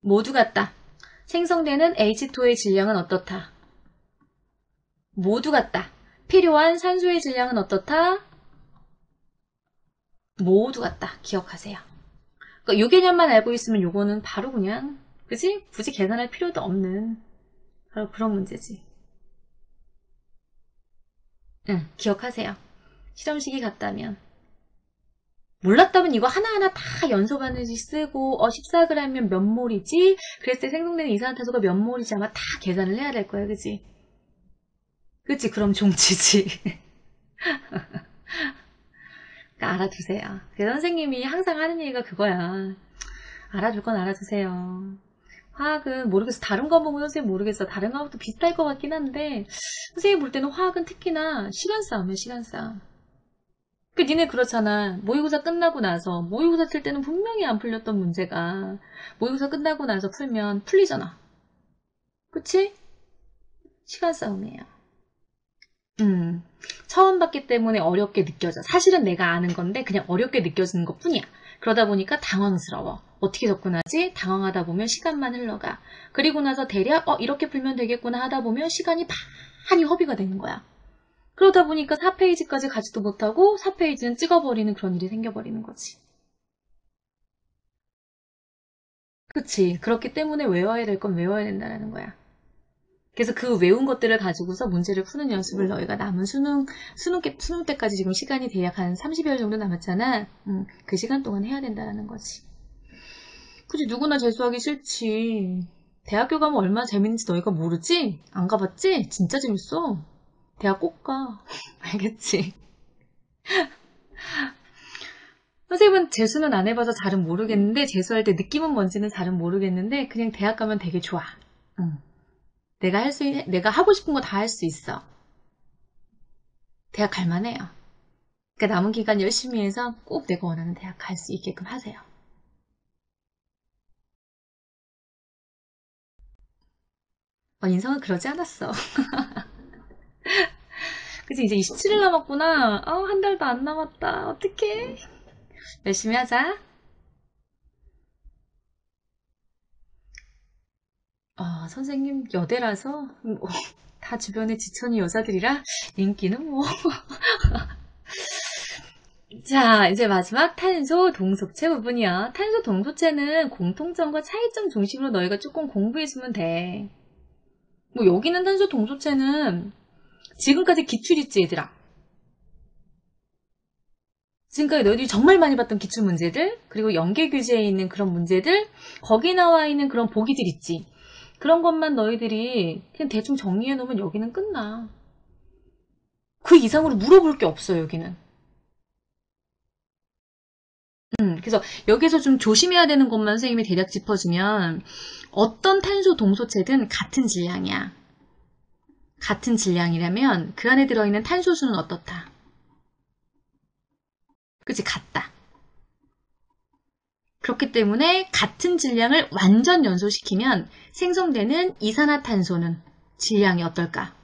모두 같다. 생성되는 H2의 질량은 어떻다? 모두 같다. 필요한 산소의 질량은 어떻다? 모두 같다. 기억하세요. 그러니까 요 개념만 알고 있으면 요거는 바로 그냥 그지? 굳이 계산할 필요도 없는 바로 그런 문제지. 응, 기억하세요. 실험식이 같다면. 몰랐다면 이거 하나하나 다 연소 반응식 쓰고 14g이면 몇 몰이지? 그랬을 때 생성되는 이산화탄소가 몇 몰이지? 아마 다 계산을 해야 될 거야. 그치? 그치? 그럼 종치지. 그러니까 알아두세요. 그래서 선생님이 항상 하는 얘기가 그거야. 알아둘 건 알아두세요. 화학은 모르겠어. 다른 과목은 선생님 모르겠어. 다른 과목도 비슷할 것 같긴 한데 선생님 볼 때는 화학은 특히나 시간 싸움이야. 시간 싸움. 그 니네 그렇잖아. 모의고사 끝나고 나서 모의고사 칠 때는 분명히 안 풀렸던 문제가 모의고사 끝나고 나서 풀면 풀리잖아. 그치? 시간 싸움이에요. 처음 봤기 때문에 어렵게 느껴져. 사실은 내가 아는 건데 그냥 어렵게 느껴지는 것 뿐이야. 그러다 보니까 당황스러워. 어떻게 접근하지? 당황하다 보면 시간만 흘러가. 그리고 나서 대략 이렇게 풀면 되겠구나 하다 보면 시간이 많이 허비가 되는 거야. 그러다 보니까 4페이지까지 가지도 못하고 4페이지는 찍어버리는 그런 일이 생겨버리는 거지. 그치? 그렇기 때문에 외워야 될 건 외워야 된다는 거야. 그래서 그 외운 것들을 가지고서 문제를 푸는 연습을 너희가 남은 수능 때까지 지금 시간이 대략 한 30여일 정도 남았잖아. 그 시간 동안 해야 된다는 거지. 그치, 누구나 재수하기 싫지. 대학교 가면 얼마나 재밌는지 너희가 모르지? 안 가봤지? 진짜 재밌어. 대학 꼭 가. 알겠지? 선생님은 재수는 안 해봐서 잘은 모르겠는데, 재수할 때 느낌은 뭔지는 잘은 모르겠는데, 그냥 대학 가면 되게 좋아. 응. 내가 하고 싶은 거 다 할 수 있어. 대학 갈만해요. 그러니까 남은 기간 열심히 해서 꼭 내가 원하는 대학 갈 수 있게끔 하세요. 인성은 그러지 않았어. 그치, 이제 27일 남았구나. 한 달도 안 남았다. 어떡해. 열심히 하자. 선생님 여대라서 다 주변에 지천이 여자들이라 인기는 뭐. 자, 이제 마지막 탄소 동소체 부분이야. 탄소 동소체는 공통점과 차이점 중심으로 너희가 조금 공부해주면 돼. 뭐 여기는 탄소 동소체는 지금까지 기출이지 얘들아. 지금까지 너희들이 정말 많이 봤던 기출 문제들, 그리고 연계 교재에 있는 그런 문제들, 거기 나와 있는 그런 보기들 있지. 그런 것만 너희들이 그냥 대충 정리해 놓으면 여기는 끝나. 그 이상으로 물어볼 게 없어, 여기는. 그래서 여기서 좀 조심해야 되는 것만 선생님이 대략 짚어주면, 어떤 탄소 동소체든 같은 질량이야. 같은 질량이라면 그 안에 들어있는 탄소수는 어떻다? 그치, 같다. 그렇기 때문에 같은 질량을 완전 연소시키면 생성되는 이산화탄소는 질량이 어떨까?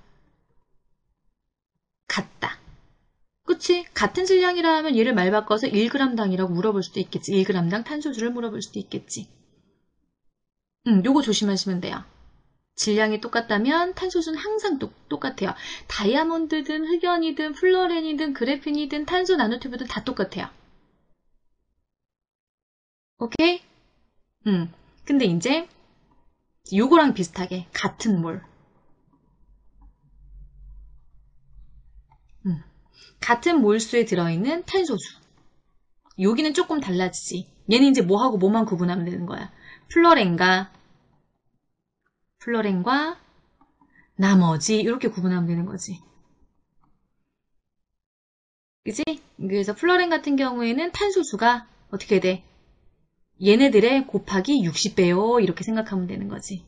같다. 그치? 같은 질량이라 하면 얘를 말 바꿔서 1g당이라고 물어볼 수도 있겠지. 1g당 탄소수를 물어볼 수도 있겠지. 요거 조심하시면 돼요. 질량이 똑같다면 탄소수는 항상 똑같아요. 다이아몬드든 흑연이든 플로렌이든 그래핀이든 탄소 나노튜브든 다 똑같아요. 오케이? 근데 이제 요거랑 비슷하게 같은 몰. 같은 몰수에 들어있는 탄소수. 여기는 조금 달라지지. 얘는 이제 뭐하고 뭐만 구분하면 되는 거야. 플로렌과 나머지 이렇게 구분하면 되는 거지. 그치? 그래서 플로렌 같은 경우에는 탄소수가 어떻게 돼? 얘네들의 곱하기 60배요. 이렇게 생각하면 되는 거지.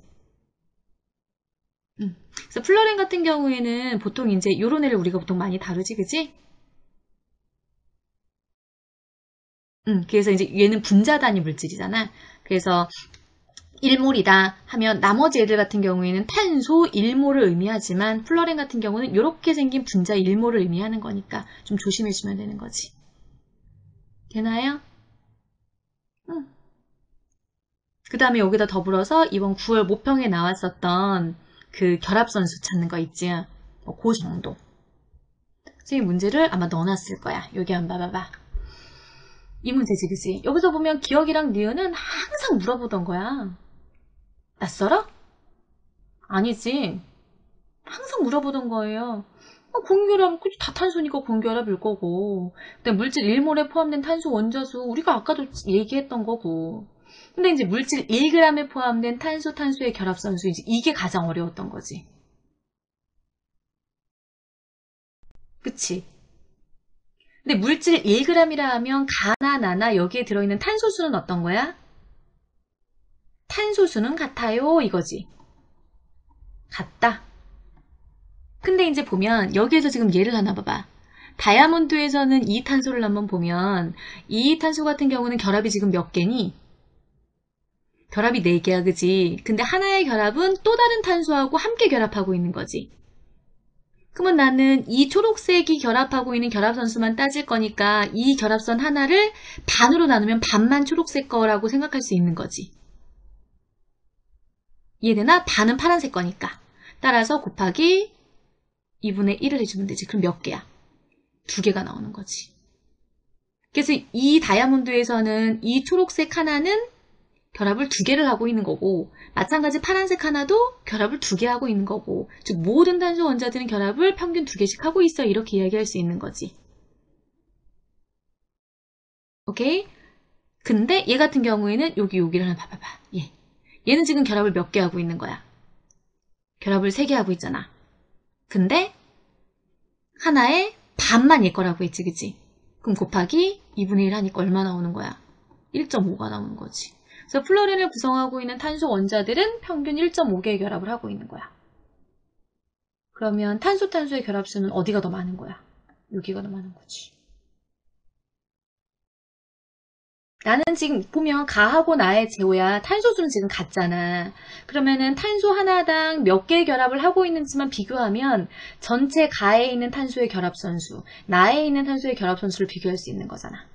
그래서 플로렌 같은 경우에는 보통 이제 요런 애를 우리가 보통 많이 다루지, 그치? 그래서 이제 얘는 분자 단위 물질이잖아. 그래서 1몰이다 하면 나머지 애들 같은 경우에는 탄소 1몰을 의미하지만 플로렌 같은 경우는 이렇게 생긴 분자 1몰을 의미하는 거니까 좀 조심해주면 되는 거지. 되나요? 응. 그 다음에 여기다 더불어서 이번 9월 모평에 나왔었던 그 결합선수 찾는 거 있지? 그 정도. 선생님 문제를 아마 넣어놨을 거야. 여기 한번 봐봐봐. 이 문제지, 그치? 여기서 보면 기억이랑 니은은 항상 물어보던 거야. 낯설어? 아니지. 항상 물어보던 거예요. 공유결합, 다 탄소니까 공유결합일 거고. 근데 물질 1몰에 포함된 탄소 원자수, 우리가 아까도 얘기했던 거고. 근데 이제 물질 1g에 포함된 탄소의 결합선수, 이게 가장 어려웠던 거지. 그치? 근데 물질 1g이라 하면 가나 나나 여기에 들어있는 탄소수는 어떤 거야? 탄소수는 같아요, 이거지. 같다. 근데 이제 보면 여기에서 지금 예를 하나 봐봐. 다이아몬드에서는 이탄소를 한번 보면 이탄소 같은 경우는 결합이 지금 몇 개니? 결합이 4개야, 그지? 근데 하나의 결합은 또 다른 탄소하고 함께 결합하고 있는 거지. 그러면 나는 이 초록색이 결합하고 있는 결합선수만 따질 거니까 이 결합선 하나를 반으로 나누면 반만 초록색 거라고 생각할 수 있는 거지. 이해되나? 반은 파란색 거니까. 따라서 곱하기 2분의 1을 해주면 되지. 그럼 몇 개야? 2개가 나오는 거지. 그래서 이 다이아몬드에서는 이 초록색 하나는 결합을 2개를 하고 있는 거고, 마찬가지 파란색 하나도 결합을 2개 하고 있는 거고, 즉 모든 탄소 원자들은 결합을 평균 2개씩 하고 있어. 이렇게 이야기할 수 있는 거지. 오케이? 근데 얘 같은 경우에는 여기를 하나 봐봐봐. 얘는 지금 결합을 몇 개 하고 있는 거야? 결합을 3개 하고 있잖아. 근데 하나의 반만 얘 거라고 했지, 그치? 그럼 곱하기 2분의 1 하니까 얼마 나오는 거야? 1.5가 나오는 거지. 그래서 플로린을 구성하고 있는 탄소 원자들은 평균 1.5개의 결합을 하고 있는 거야. 그러면 탄소의 결합수는 어디가 더 많은 거야? 여기가 더 많은 거지. 나는 지금 보면 가하고 나의 제호야. 탄소수는 지금 같잖아. 그러면은 탄소 하나당 몇 개의 결합을 하고 있는지만 비교하면 전체 가에 있는 탄소의 결합선수, 나에 있는 탄소의 결합선수를 비교할 수 있는 거잖아.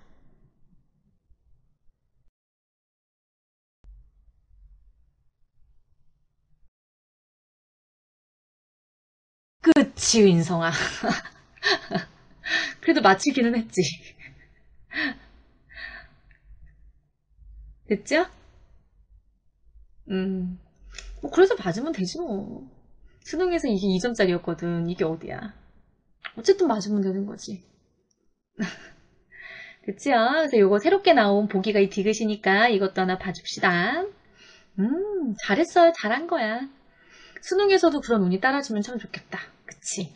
그치, 윤성아. 그래도 맞히기는 했지. 됐죠? 뭐 그래서 맞으면 되지 뭐. 수능에서 이게 2점짜리였거든. 이게 어디야. 어쨌든 맞으면 되는 거지. 됐지요? 그래서 요거 새롭게 나온 보기가 이 디귿이니까 이것도 하나 봐줍시다. 잘했어요. 잘한 거야. 수능에서도 그런 운이 따라주면 참 좋겠다. 그치?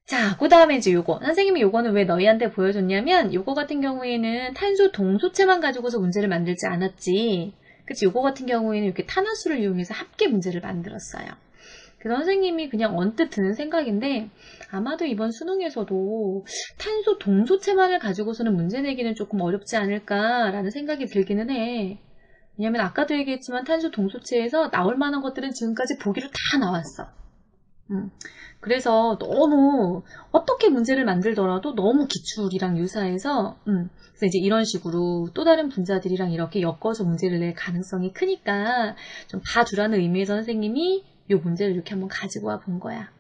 자, 그 다음에 이제 요거. 선생님이 요거는 왜 너희한테 보여줬냐면, 요거 같은 경우에는 탄소 동소체만 가지고서 문제를 만들지 않았지. 그치? 요거 같은 경우에는 이렇게 탄화수를 이용해서 합계 문제를 만들었어요. 그래서 선생님이 그냥 언뜻 드는 생각인데, 아마도 이번 수능에서도 탄소 동소체만을 가지고서는 문제 내기는 조금 어렵지 않을까라는 생각이 들기는 해. 왜냐면 아까도 얘기했지만 탄소 동소체에서 나올 만한 것들은 지금까지 보기로 다 나왔어. 그래서 너무 어떻게 문제를 만들더라도 너무 기출이랑 유사해서 그래서 이제 이런 식으로 또 다른 분자들이랑 이렇게 엮어서 문제를 낼 가능성이 크니까 좀 봐주라는 의미에서 선생님이 이 문제를 이렇게 한번 가지고 와 본 거야.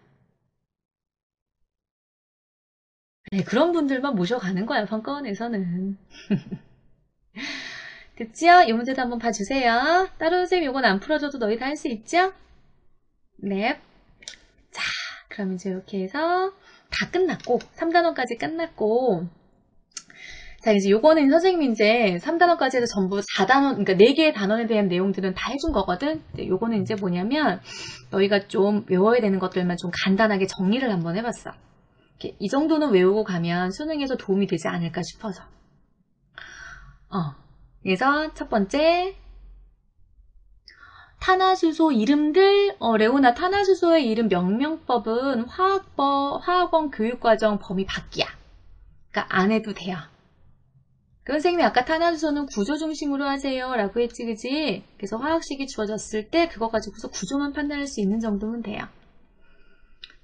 네, 그런 분들만 모셔가는 거야, 평가원에서는. 됐지요? 이 문제도 한번 봐주세요. 따로 선생님 이건 안 풀어줘도 너희 다 할 수 있죠? 네. 자, 그럼 이제 이렇게 해서 다 끝났고 3단원까지 끝났고 자 이제 요거는 선생님이 이제 3단원까지 해서 전부 4단원 그러니까 4개의 단원에 대한 내용들은 다 해준 거거든. 요거는 이제 뭐냐면 너희가 좀 외워야 되는 것들만 좀 간단하게 정리를 한번 해봤어. 이렇게 이 정도는 외우고 가면 수능에서 도움이 되지 않을까 싶어서. 그래서 첫 번째 탄화수소 이름들, 레오나 탄화수소의 이름 명명법은 화학원 교육과정 범위 밖이야. 그러니까 안 해도 돼요. 그 선생님이 아까 탄화수소는 구조 중심으로 하세요 라고 했지, 그지? 그래서 화학식이 주어졌을 때 그거 가지고서 구조만 판단할 수 있는 정도면 돼요.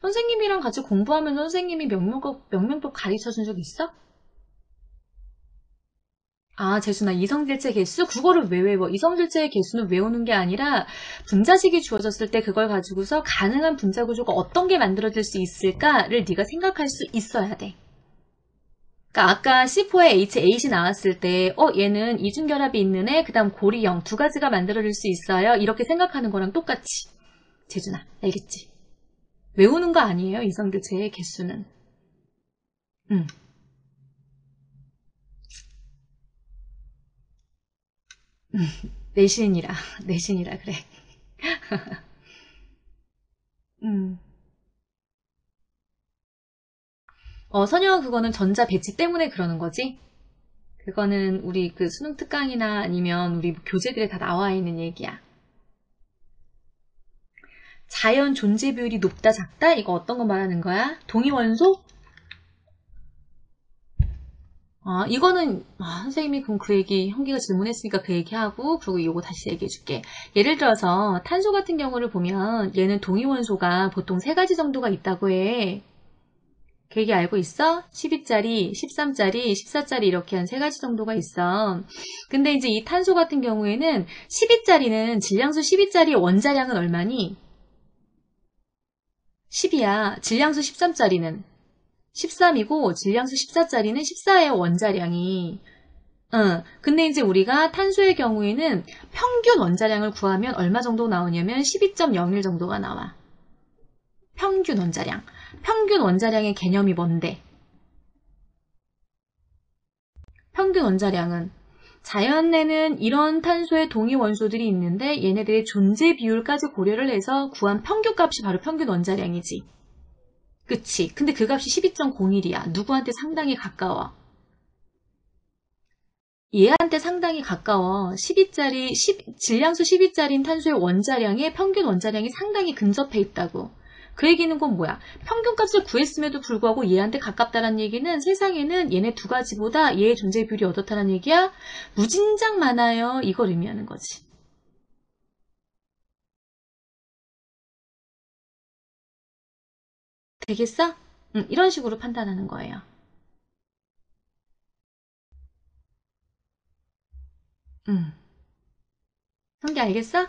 선생님이랑 같이 공부하면 선생님이 명명법 가르쳐준 적 있어? 아, 재수나 이성질체 개수? 그거를 왜 외워? 이성질체의 개수는 외우는 게 아니라 분자식이 주어졌을 때 그걸 가지고서 가능한 분자 구조가 어떤 게 만들어질 수 있을까를 네가 생각할 수 있어야 돼. 그러니까 아까 C4에 H8이 나왔을 때 얘는 이중결합이 있는 애, 그 다음 고리형 두 가지가 만들어질 수 있어요. 이렇게 생각하는 거랑 똑같이. 재준아, 알겠지? 외우는 거 아니에요, 이성질체의 개수는. 내신이라 그래. 음. 선영아 그거는 전자 배치 때문에 그러는 거지? 그거는 우리 그 수능 특강이나 아니면 우리 교재들에 다 나와 있는 얘기야. 자연 존재 비율이 높다 작다? 이거 어떤 거 말하는 거야? 동위원소? 이거는 선생님이 그럼 그 얘기 형기가 질문했으니까 그 얘기하고 그리고 이거 다시 얘기해 줄게. 예를 들어서 탄소 같은 경우를 보면 얘는 동위원소가 보통 3가지 정도가 있다고 해. 그 얘기 알고 있어? 12짜리, 13짜리, 14짜리 이렇게 한 3가지 정도가 있어. 근데 이제 이 탄소 같은 경우에는 12짜리는 질량수 12짜리 원자량은 얼마니? 10이야. 질량수 13짜리는 13이고 질량수 14짜리는 14의 원자량이. 근데 이제 우리가 탄소의 경우에는 평균 원자량을 구하면 얼마 정도 나오냐면 12.01 정도가 나와. 평균 원자량. 평균 원자량의 개념이 뭔데? 평균 원자량은 자연 내는 이런 탄소의 동위 원소들이 있는데 얘네들의 존재 비율까지 고려를 해서 구한 평균 값이 바로 평균 원자량이지. 그치? 근데 그 값이 12.01이야. 누구한테 상당히 가까워. 얘한테 상당히 가까워. 12짜리, 질량수 12짜리인 탄소의 원자량의 평균 원자량이 상당히 근접해 있다고. 그 얘기는 건 뭐야? 평균값을 구했음에도 불구하고 얘한테 가깝다는 얘기는 세상에는 얘네 두 가지보다 얘의 존재 비율이 어떻다는 얘기야? 무진장 많아요. 이걸 의미하는 거지. 되겠어? 이런 식으로 판단하는 거예요. 한게 알겠어?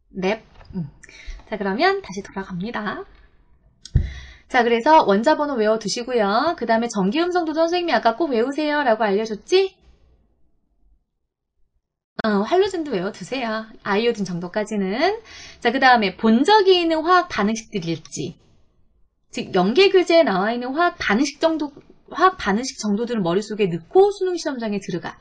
넵. 자, 그러면 다시 돌아갑니다. 자, 그래서 원자번호 외워두시고요. 그 다음에 전기음성도도 선생님이 아까 꼭 외우세요 라고 알려줬지? 할로젠도 외워두세요. 아이오딘 정도까지는. 자, 그 다음에 본적이 있는 화학 반응식들이 있지. 즉, 연계교재에 나와 있는 화학 반응식 정도들을 머릿속에 넣고 수능 시험장에 들어가.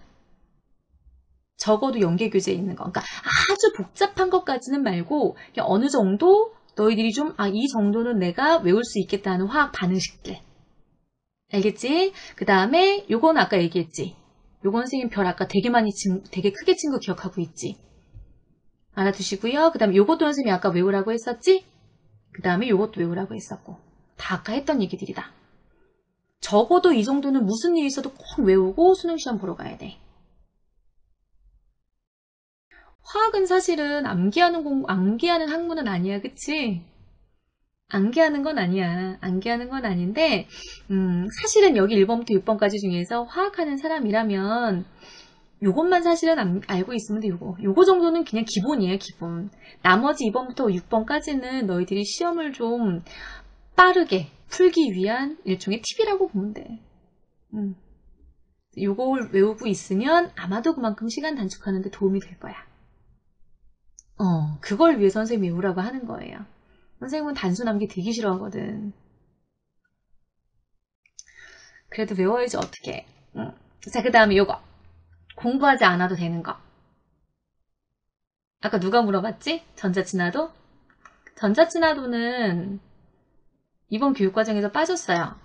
적어도 연계교재에 있는 거. 그러니까 아주 복잡한 것까지는 말고, 그냥 어느 정도 너희들이 좀, 이 정도는 내가 외울 수 있겠다는 화학 반응식들. 알겠지? 그 다음에 요건 아까 얘기했지. 요건 선생님 별 아까 되게 크게 친 거 기억하고 있지. 알아두시고요. 그 다음에 요것도 선생님이 아까 외우라고 했었지? 그 다음에 요것도 외우라고 했었고. 다 아까 했던 얘기들이다. 적어도 이 정도는 무슨 일이 있어도 꼭 외우고 수능 시험 보러 가야 돼. 화학은 사실은 암기하는 학문은 아니야, 그치? 암기하는 건 아니야. 암기하는 건 아닌데, 사실은 여기 1번부터 6번까지 중에서 화학하는 사람이라면, 요것만 사실은 알고 있으면 돼, 요거 정도는 그냥 기본이에요, 기본. 나머지 2번부터 6번까지는 너희들이 시험을 좀 빠르게 풀기 위한 일종의 팁이라고 보면 돼. 요걸 외우고 있으면 아마도 그만큼 시간 단축하는 데 도움이 될 거야. 그걸 위해 선생님이 외우라고 하는 거예요. 선생님은 단순 암기 되게 싫어하거든. 그래도 외워야지 어떡해. 자, 그 다음에 요거. 공부하지 않아도 되는 거. 아까 누가 물어봤지? 전자친화도? 전자친화도는 이번 교육과정에서 빠졌어요.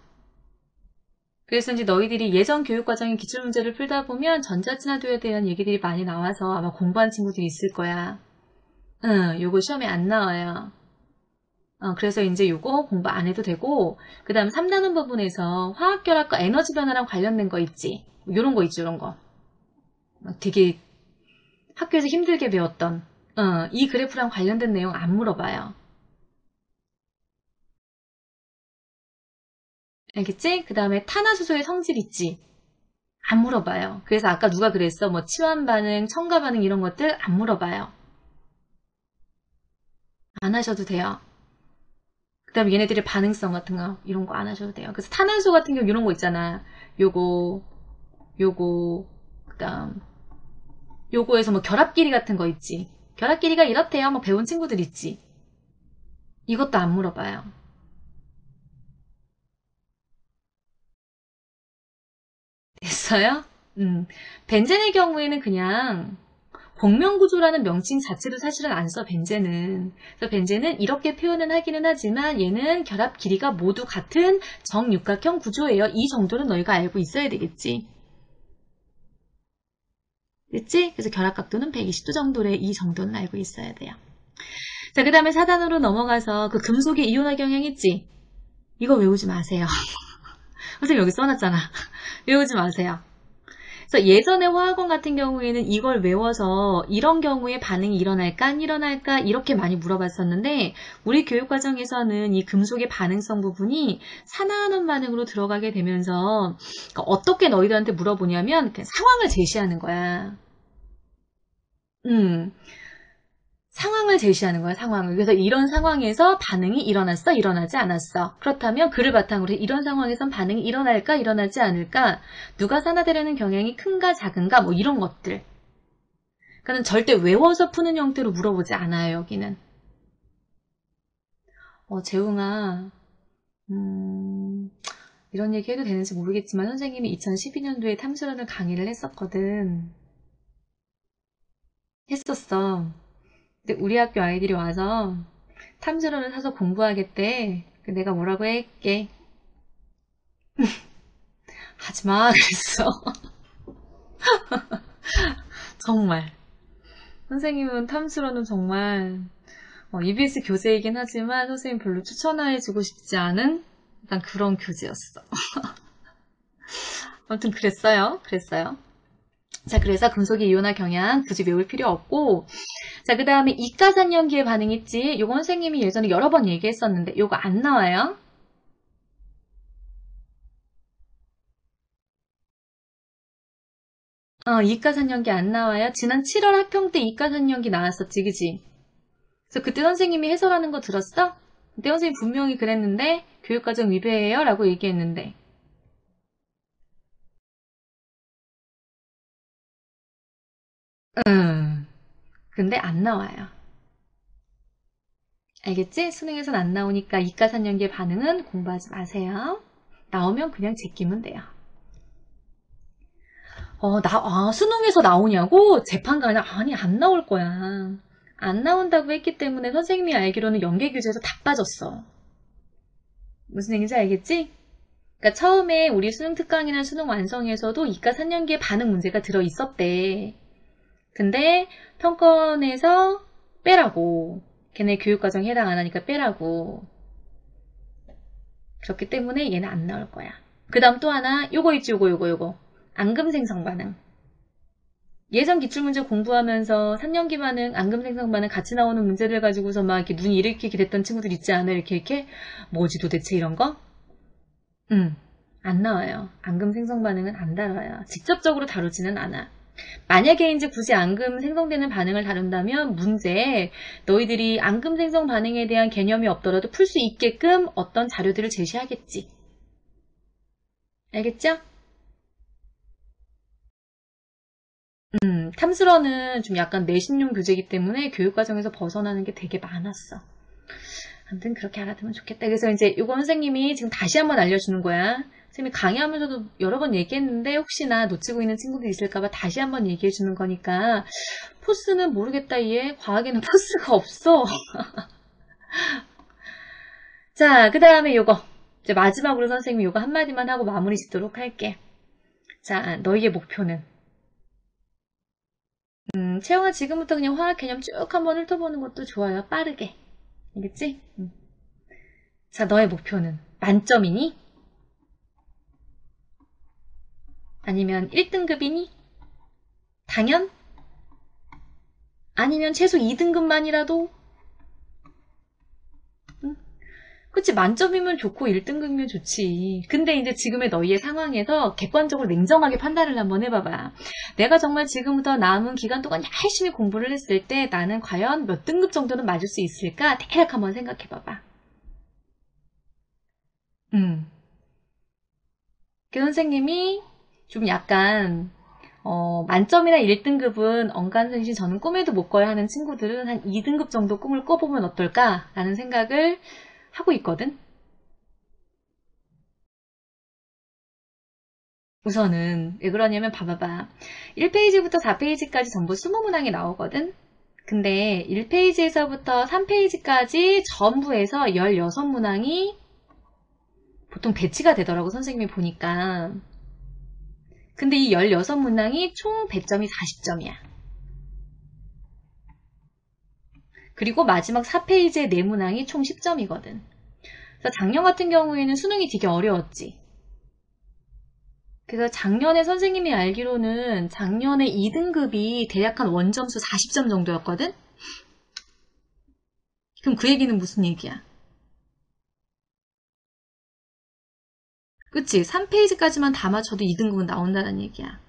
그래서 이제 너희들이 예전 교육과정의 기출문제를 풀다 보면 전자친화도에 대한 얘기들이 많이 나와서 아마 공부한 친구들이 있을 거야. 요거 시험에 안 나와요. 그래서 이제 요거 공부 안 해도 되고, 그 다음 3단원 부분에서 화학결합과 에너지 변화랑 관련된 거 있지? 요런 거 있지, 요런 거. 되게 학교에서 힘들게 배웠던, 이 그래프랑 관련된 내용 안 물어봐요. 알겠지? 그 다음에 탄화수소의 성질 있지? 안 물어봐요. 그래서 아까 누가 그랬어? 뭐 치환 반응, 첨가 반응 이런 것들 안 물어봐요. 안 하셔도 돼요. 그 다음에 얘네들의 반응성 같은 거 이런 거 안 하셔도 돼요. 그래서 탄환수 같은 경우 이런 거 있잖아. 요거 그 다음 요거에서 뭐 결합 길이 같은 거 있지. 결합 길이가 이렇대요. 뭐 배운 친구들 있지. 이것도 안 물어봐요. 됐어요? 벤젠의 경우에는 그냥 복면구조라는 명칭 자체도 사실은 안 써, 벤젠은. 그래서 벤젠은 이렇게 표현은 하기는 하지만 얘는 결합 길이가 모두 같은 정육각형 구조예요. 이 정도는 너희가 알고 있어야 되겠지. 됐지? 그래서 결합 각도는 120도 정도래. 이 정도는 알고 있어야 돼요. 자, 그 다음에 4단으로 넘어가서 그 금속의 이온화 경향 있지? 이거 외우지 마세요. 선생님 여기 써놨잖아. 외우지 마세요. 그래서 예전에 화학원 같은 경우에는 이걸 외워서 이런 경우에 반응이 일어날까 안 일어날까 이렇게 많이 물어봤었는데 우리 교육과정에서는 이 금속의 반응성 부분이 산화하는 반응으로 들어가게 되면서 그러니까 어떻게 너희들한테 물어보냐면 그냥 상황을 제시하는 거야. 상황을 제시하는 거야, 상황을. 그래서 이런 상황에서 반응이 일어났어, 일어나지 않았어. 그렇다면 그를 바탕으로 이런 상황에선 반응이 일어날까, 일어나지 않을까, 누가 산화되려는 경향이 큰가, 작은가, 뭐 이런 것들. 그러니까 절대 외워서 푸는 형태로 물어보지 않아요, 여기는. 재웅아, 이런 얘기 해도 되는지 모르겠지만 선생님이 2012년도에 탐수론을 강의를 했었거든. 했었어. 근데 우리 학교 아이들이 와서 탐지론을 사서 공부하겠대. 내가 뭐라고 할게. 하지마 그랬어. 정말. 선생님은 탐스러는 정말 EBS 교재이긴 하지만 선생님 별로 추천해주고 싶지 않은 약간 그런 교재였어. 아무튼 그랬어요. 그랬어요. 자, 그래서 금속의 이온화 경향 굳이 외울 필요 없고, 자, 그 다음에 이가산염기의 반응 있지? 요거 선생님이 예전에 여러 번 얘기했었는데 요거 안 나와요. 이가산염기 안 나와요. 지난 7월 학평 때 이가산염기 나왔었지, 그지? 그래서 그때 선생님이 해설하는 거 들었어? 그때 선생님 분명히 그랬는데 교육과정 위배예요 라고 얘기했는데 근데 안 나와요. 알겠지? 수능에선 안 나오니까 이가산염기의 반응은 공부하지 마세요. 나오면 그냥 제끼면 돼요. 수능에서 나오냐고? 재판 가냐? 아니, 안 나올 거야. 안 나온다고 했기 때문에 선생님이 알기로는 연계교재에서 다 빠졌어. 무슨 얘기인지 알겠지? 그러니까 처음에 우리 수능 특강이나 수능 완성에서도 이가 3년기에 반응 문제가 들어 있었대. 근데 평권에서 빼라고. 걔네 교육과정 해당 안 하니까 빼라고. 그렇기 때문에 얘는 안 나올 거야. 그 다음 또 하나, 요거 있지, 요거. 앙금생성 반응. 예전 기출문제 공부하면서 3년기 반응, 앙금생성 반응 같이 나오는 문제들 가지고서 막 이렇게 눈이 이렇게 됐던 친구들 있지 않아요? 이렇게. 뭐지 도대체 이런 거? 안 나와요. 앙금 생성 반응은 안 다뤄요. 직접적으로 다루지는 않아. 만약에 이제 굳이 앙금 생성되는 반응을 다룬다면 문제에 너희들이 앙금 생성 반응에 대한 개념이 없더라도 풀 수 있게끔 어떤 자료들을 제시하겠지. 알겠죠? 탐스러는 좀 약간 내신용 교재이기 때문에 교육과정에서 벗어나는 게 되게 많았어. 아무튼 그렇게 알아두면 좋겠다. 그래서 이제 이거 선생님이 지금 다시 한번 알려주는 거야. 선생님이 강의하면서도 여러 번 얘기했는데 혹시나 놓치고 있는 친구들 있을까봐 다시 한번 얘기해주는 거니까 포스는 모르겠다 얘. 과학에는 포스가 없어. 자, 그 다음에 요거. 이제 마지막으로 선생님이 요거 한마디만 하고 마무리 짓도록 할게. 자, 너희의 목표는 채영아 지금부터 그냥 화학 개념 쭉 한번 훑어보는 것도 좋아요. 빠르게. 알겠지? 자, 너의 목표는 만점이니? 아니면 1등급이니? 당연? 아니면 최소 2등급만이라도? 응? 그치, 만점이면 좋고 1등급이면 좋지. 근데 이제 지금의 너희의 상황에서 객관적으로 냉정하게 판단을 한번 해봐봐. 내가 정말 지금부터 남은 기간 동안 열심히 공부를 했을 때 나는 과연 몇 등급 정도는 맞을 수 있을까? 대략 한번 생각해봐봐. 음. 그 선생님이 좀 약간 만점이나 1등급은 언간생신 저는 꿈에도 못 꿔야 하는 친구들은 한 2등급 정도 꿈을 꿔보면 어떨까라는 생각을 하고 있거든. 우선은 왜 그러냐면 봐봐봐. 1페이지부터 4페이지까지 전부 20문항이 나오거든. 근데 1페이지에서부터 3페이지까지 전부 해서 16문항이 보통 배치가 되더라고 선생님이 보니까. 근데 이 16문항이 총 배점이 40점이야. 그리고 마지막 4페이지의 4문항이 총 10점이거든. 그래서 작년 같은 경우에는 수능이 되게 어려웠지. 그래서 작년에 선생님이 알기로는 작년에 2등급이 대략 한 원점수 40점 정도였거든? 그럼 그 얘기는 무슨 얘기야? 그치? 3페이지까지만 다 맞춰도 2등급은 나온다는 얘기야.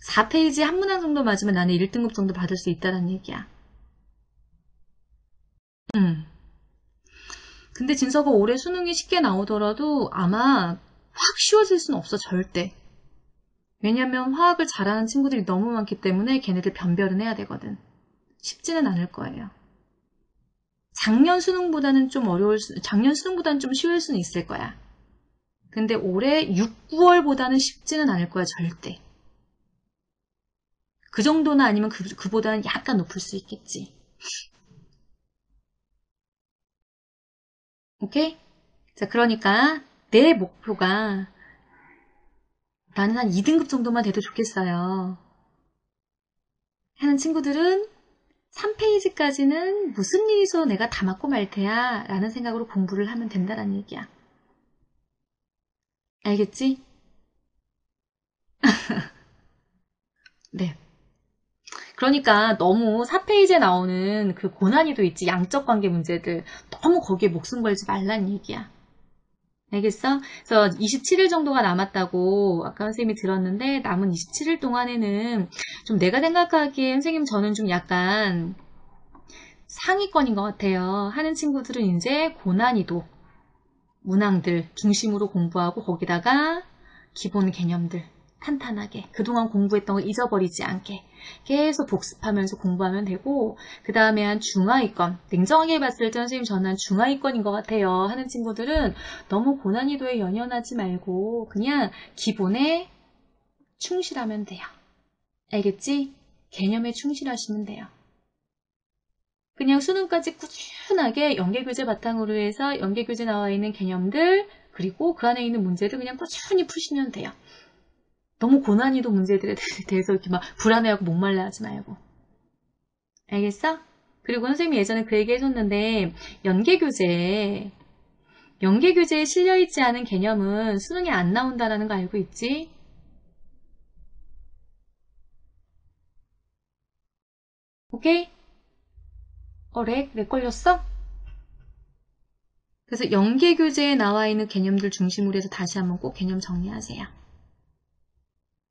4페이지 한 문항 정도 맞으면 나는 1등급 정도 받을 수 있다는 얘기야. 음. 근데 진서가 올해 수능이 쉽게 나오더라도 아마 확 쉬워질 수는 없어, 절대. 왜냐면 화학을 잘하는 친구들이 너무 많기 때문에 걔네들 변별은 해야 되거든. 쉽지는 않을 거예요. 작년 수능보다는 좀 쉬울 수는 있을 거야. 근데 올해 6, 9월보다는 쉽지는 않을 거야, 절대. 그 정도는 아니면 그보다는 약간 높을 수 있겠지. 오케이? 자, 그러니까 내 목표가 나는 한 2등급 정도만 돼도 좋겠어요. 하는 친구들은 3페이지까지는 무슨 일이 있어도 내가 다 맞고 말 테야 라는 생각으로 공부를 하면 된다는 얘기야. 알겠지? 네. 그러니까 너무 4페이지에 나오는 그 고난이도 있지, 양적 관계 문제들. 너무 거기에 목숨 걸지 말란 얘기야. 알겠어? 그래서 27일 정도가 남았다고 아까 선생님이 들었는데, 남은 27일 동안에는 좀 내가 생각하기에 선생님 저는 좀 약간 상위권인 것 같아요. 하는 친구들은 이제 고난이도, 문항들 중심으로 공부하고 거기다가 기본 개념들 탄탄하게 그동안 공부했던 거 잊어버리지 않게 계속 복습하면서 공부하면 되고, 그 다음에 한 중하위권, 냉정하게 봤을 때 선생님 저는 한 중하위권인 것 같아요 하는 친구들은 너무 고난이도에 연연하지 말고 그냥 기본에 충실하면 돼요. 알겠지? 개념에 충실하시면 돼요. 그냥 수능까지 꾸준하게 연계교재 바탕으로 해서 연계교재 나와 있는 개념들, 그리고 그 안에 있는 문제들 그냥 꾸준히 푸시면 돼요. 너무 고난이도 문제들에 대해서 이렇게 막 불안해하고 목말라 하지 말고. 알겠어? 그리고 선생님이 예전에 그 얘기 해줬는데, 연계교재에 실려있지 않은 개념은 수능에 안 나온다는 거 알고 있지? 오케이? 렉 걸렸어? 그래서 연계교재에 나와 있는 개념들 중심으로 해서 다시 한번 꼭 개념 정리하세요.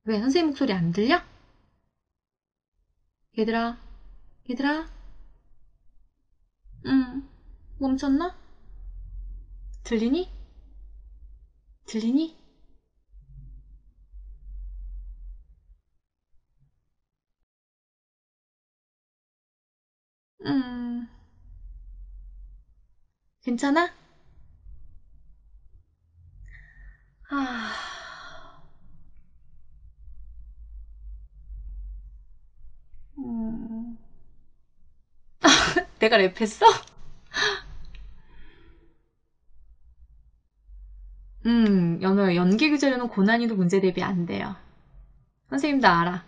왜? 선생님 목소리 안 들려? 얘들아, 얘들아, 멈췄나? 들리니? 들리니? 음, 괜찮아? 아, 음, 내가 랩했어? 연계교재로는 고난이도 문제 대비 안 돼요. 선생님도 알아.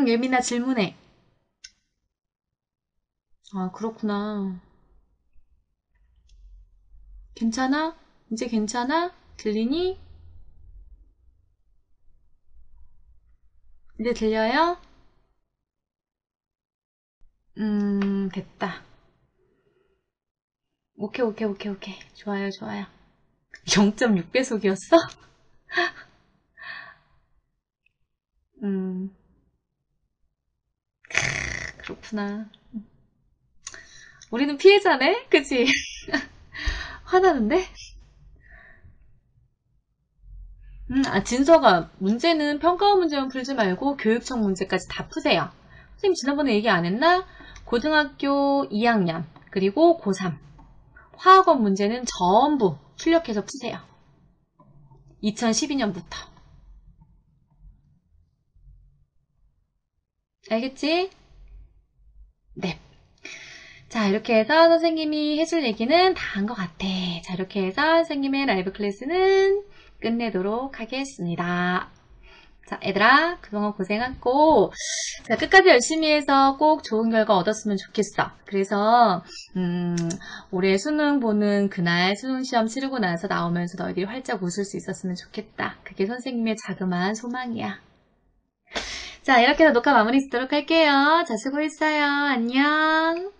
예민아 질문해. 아, 그렇구나. 괜찮아? 이제 괜찮아? 들리니? 이제 들려요? 됐다. 오케이, 오케이, 오케이, 오케이. 좋아요, 좋아요. 0.6배속이었어? 음, 그렇구나. 우리는 피해자네? 그치? 화나는데? 진서가, 문제는 평가원 문제만 풀지 말고 교육청 문제까지 다 푸세요. 선생님 지난번에 얘기 안 했나? 고등학교 2학년, 그리고 고3. 화학원 문제는 전부 출력해서 푸세요. 2012년부터. 알겠지? 네. 자, 이렇게 해서 선생님이 해줄 얘기는 다 한 것 같아. 자, 이렇게 해서 선생님의 라이브 클래스는 끝내도록 하겠습니다. 자, 얘들아, 그동안 고생했고, 자, 끝까지 열심히 해서 꼭 좋은 결과 얻었으면 좋겠어. 그래서, 올해 수능 보는 그날 수능 시험 치르고 나서 나오면서 너희들이 활짝 웃을 수 있었으면 좋겠다. 그게 선생님의 자그마한 소망이야. 자, 이렇게 해서 녹화 마무리 짓도록 할게요. 자, 수고했어요. 안녕.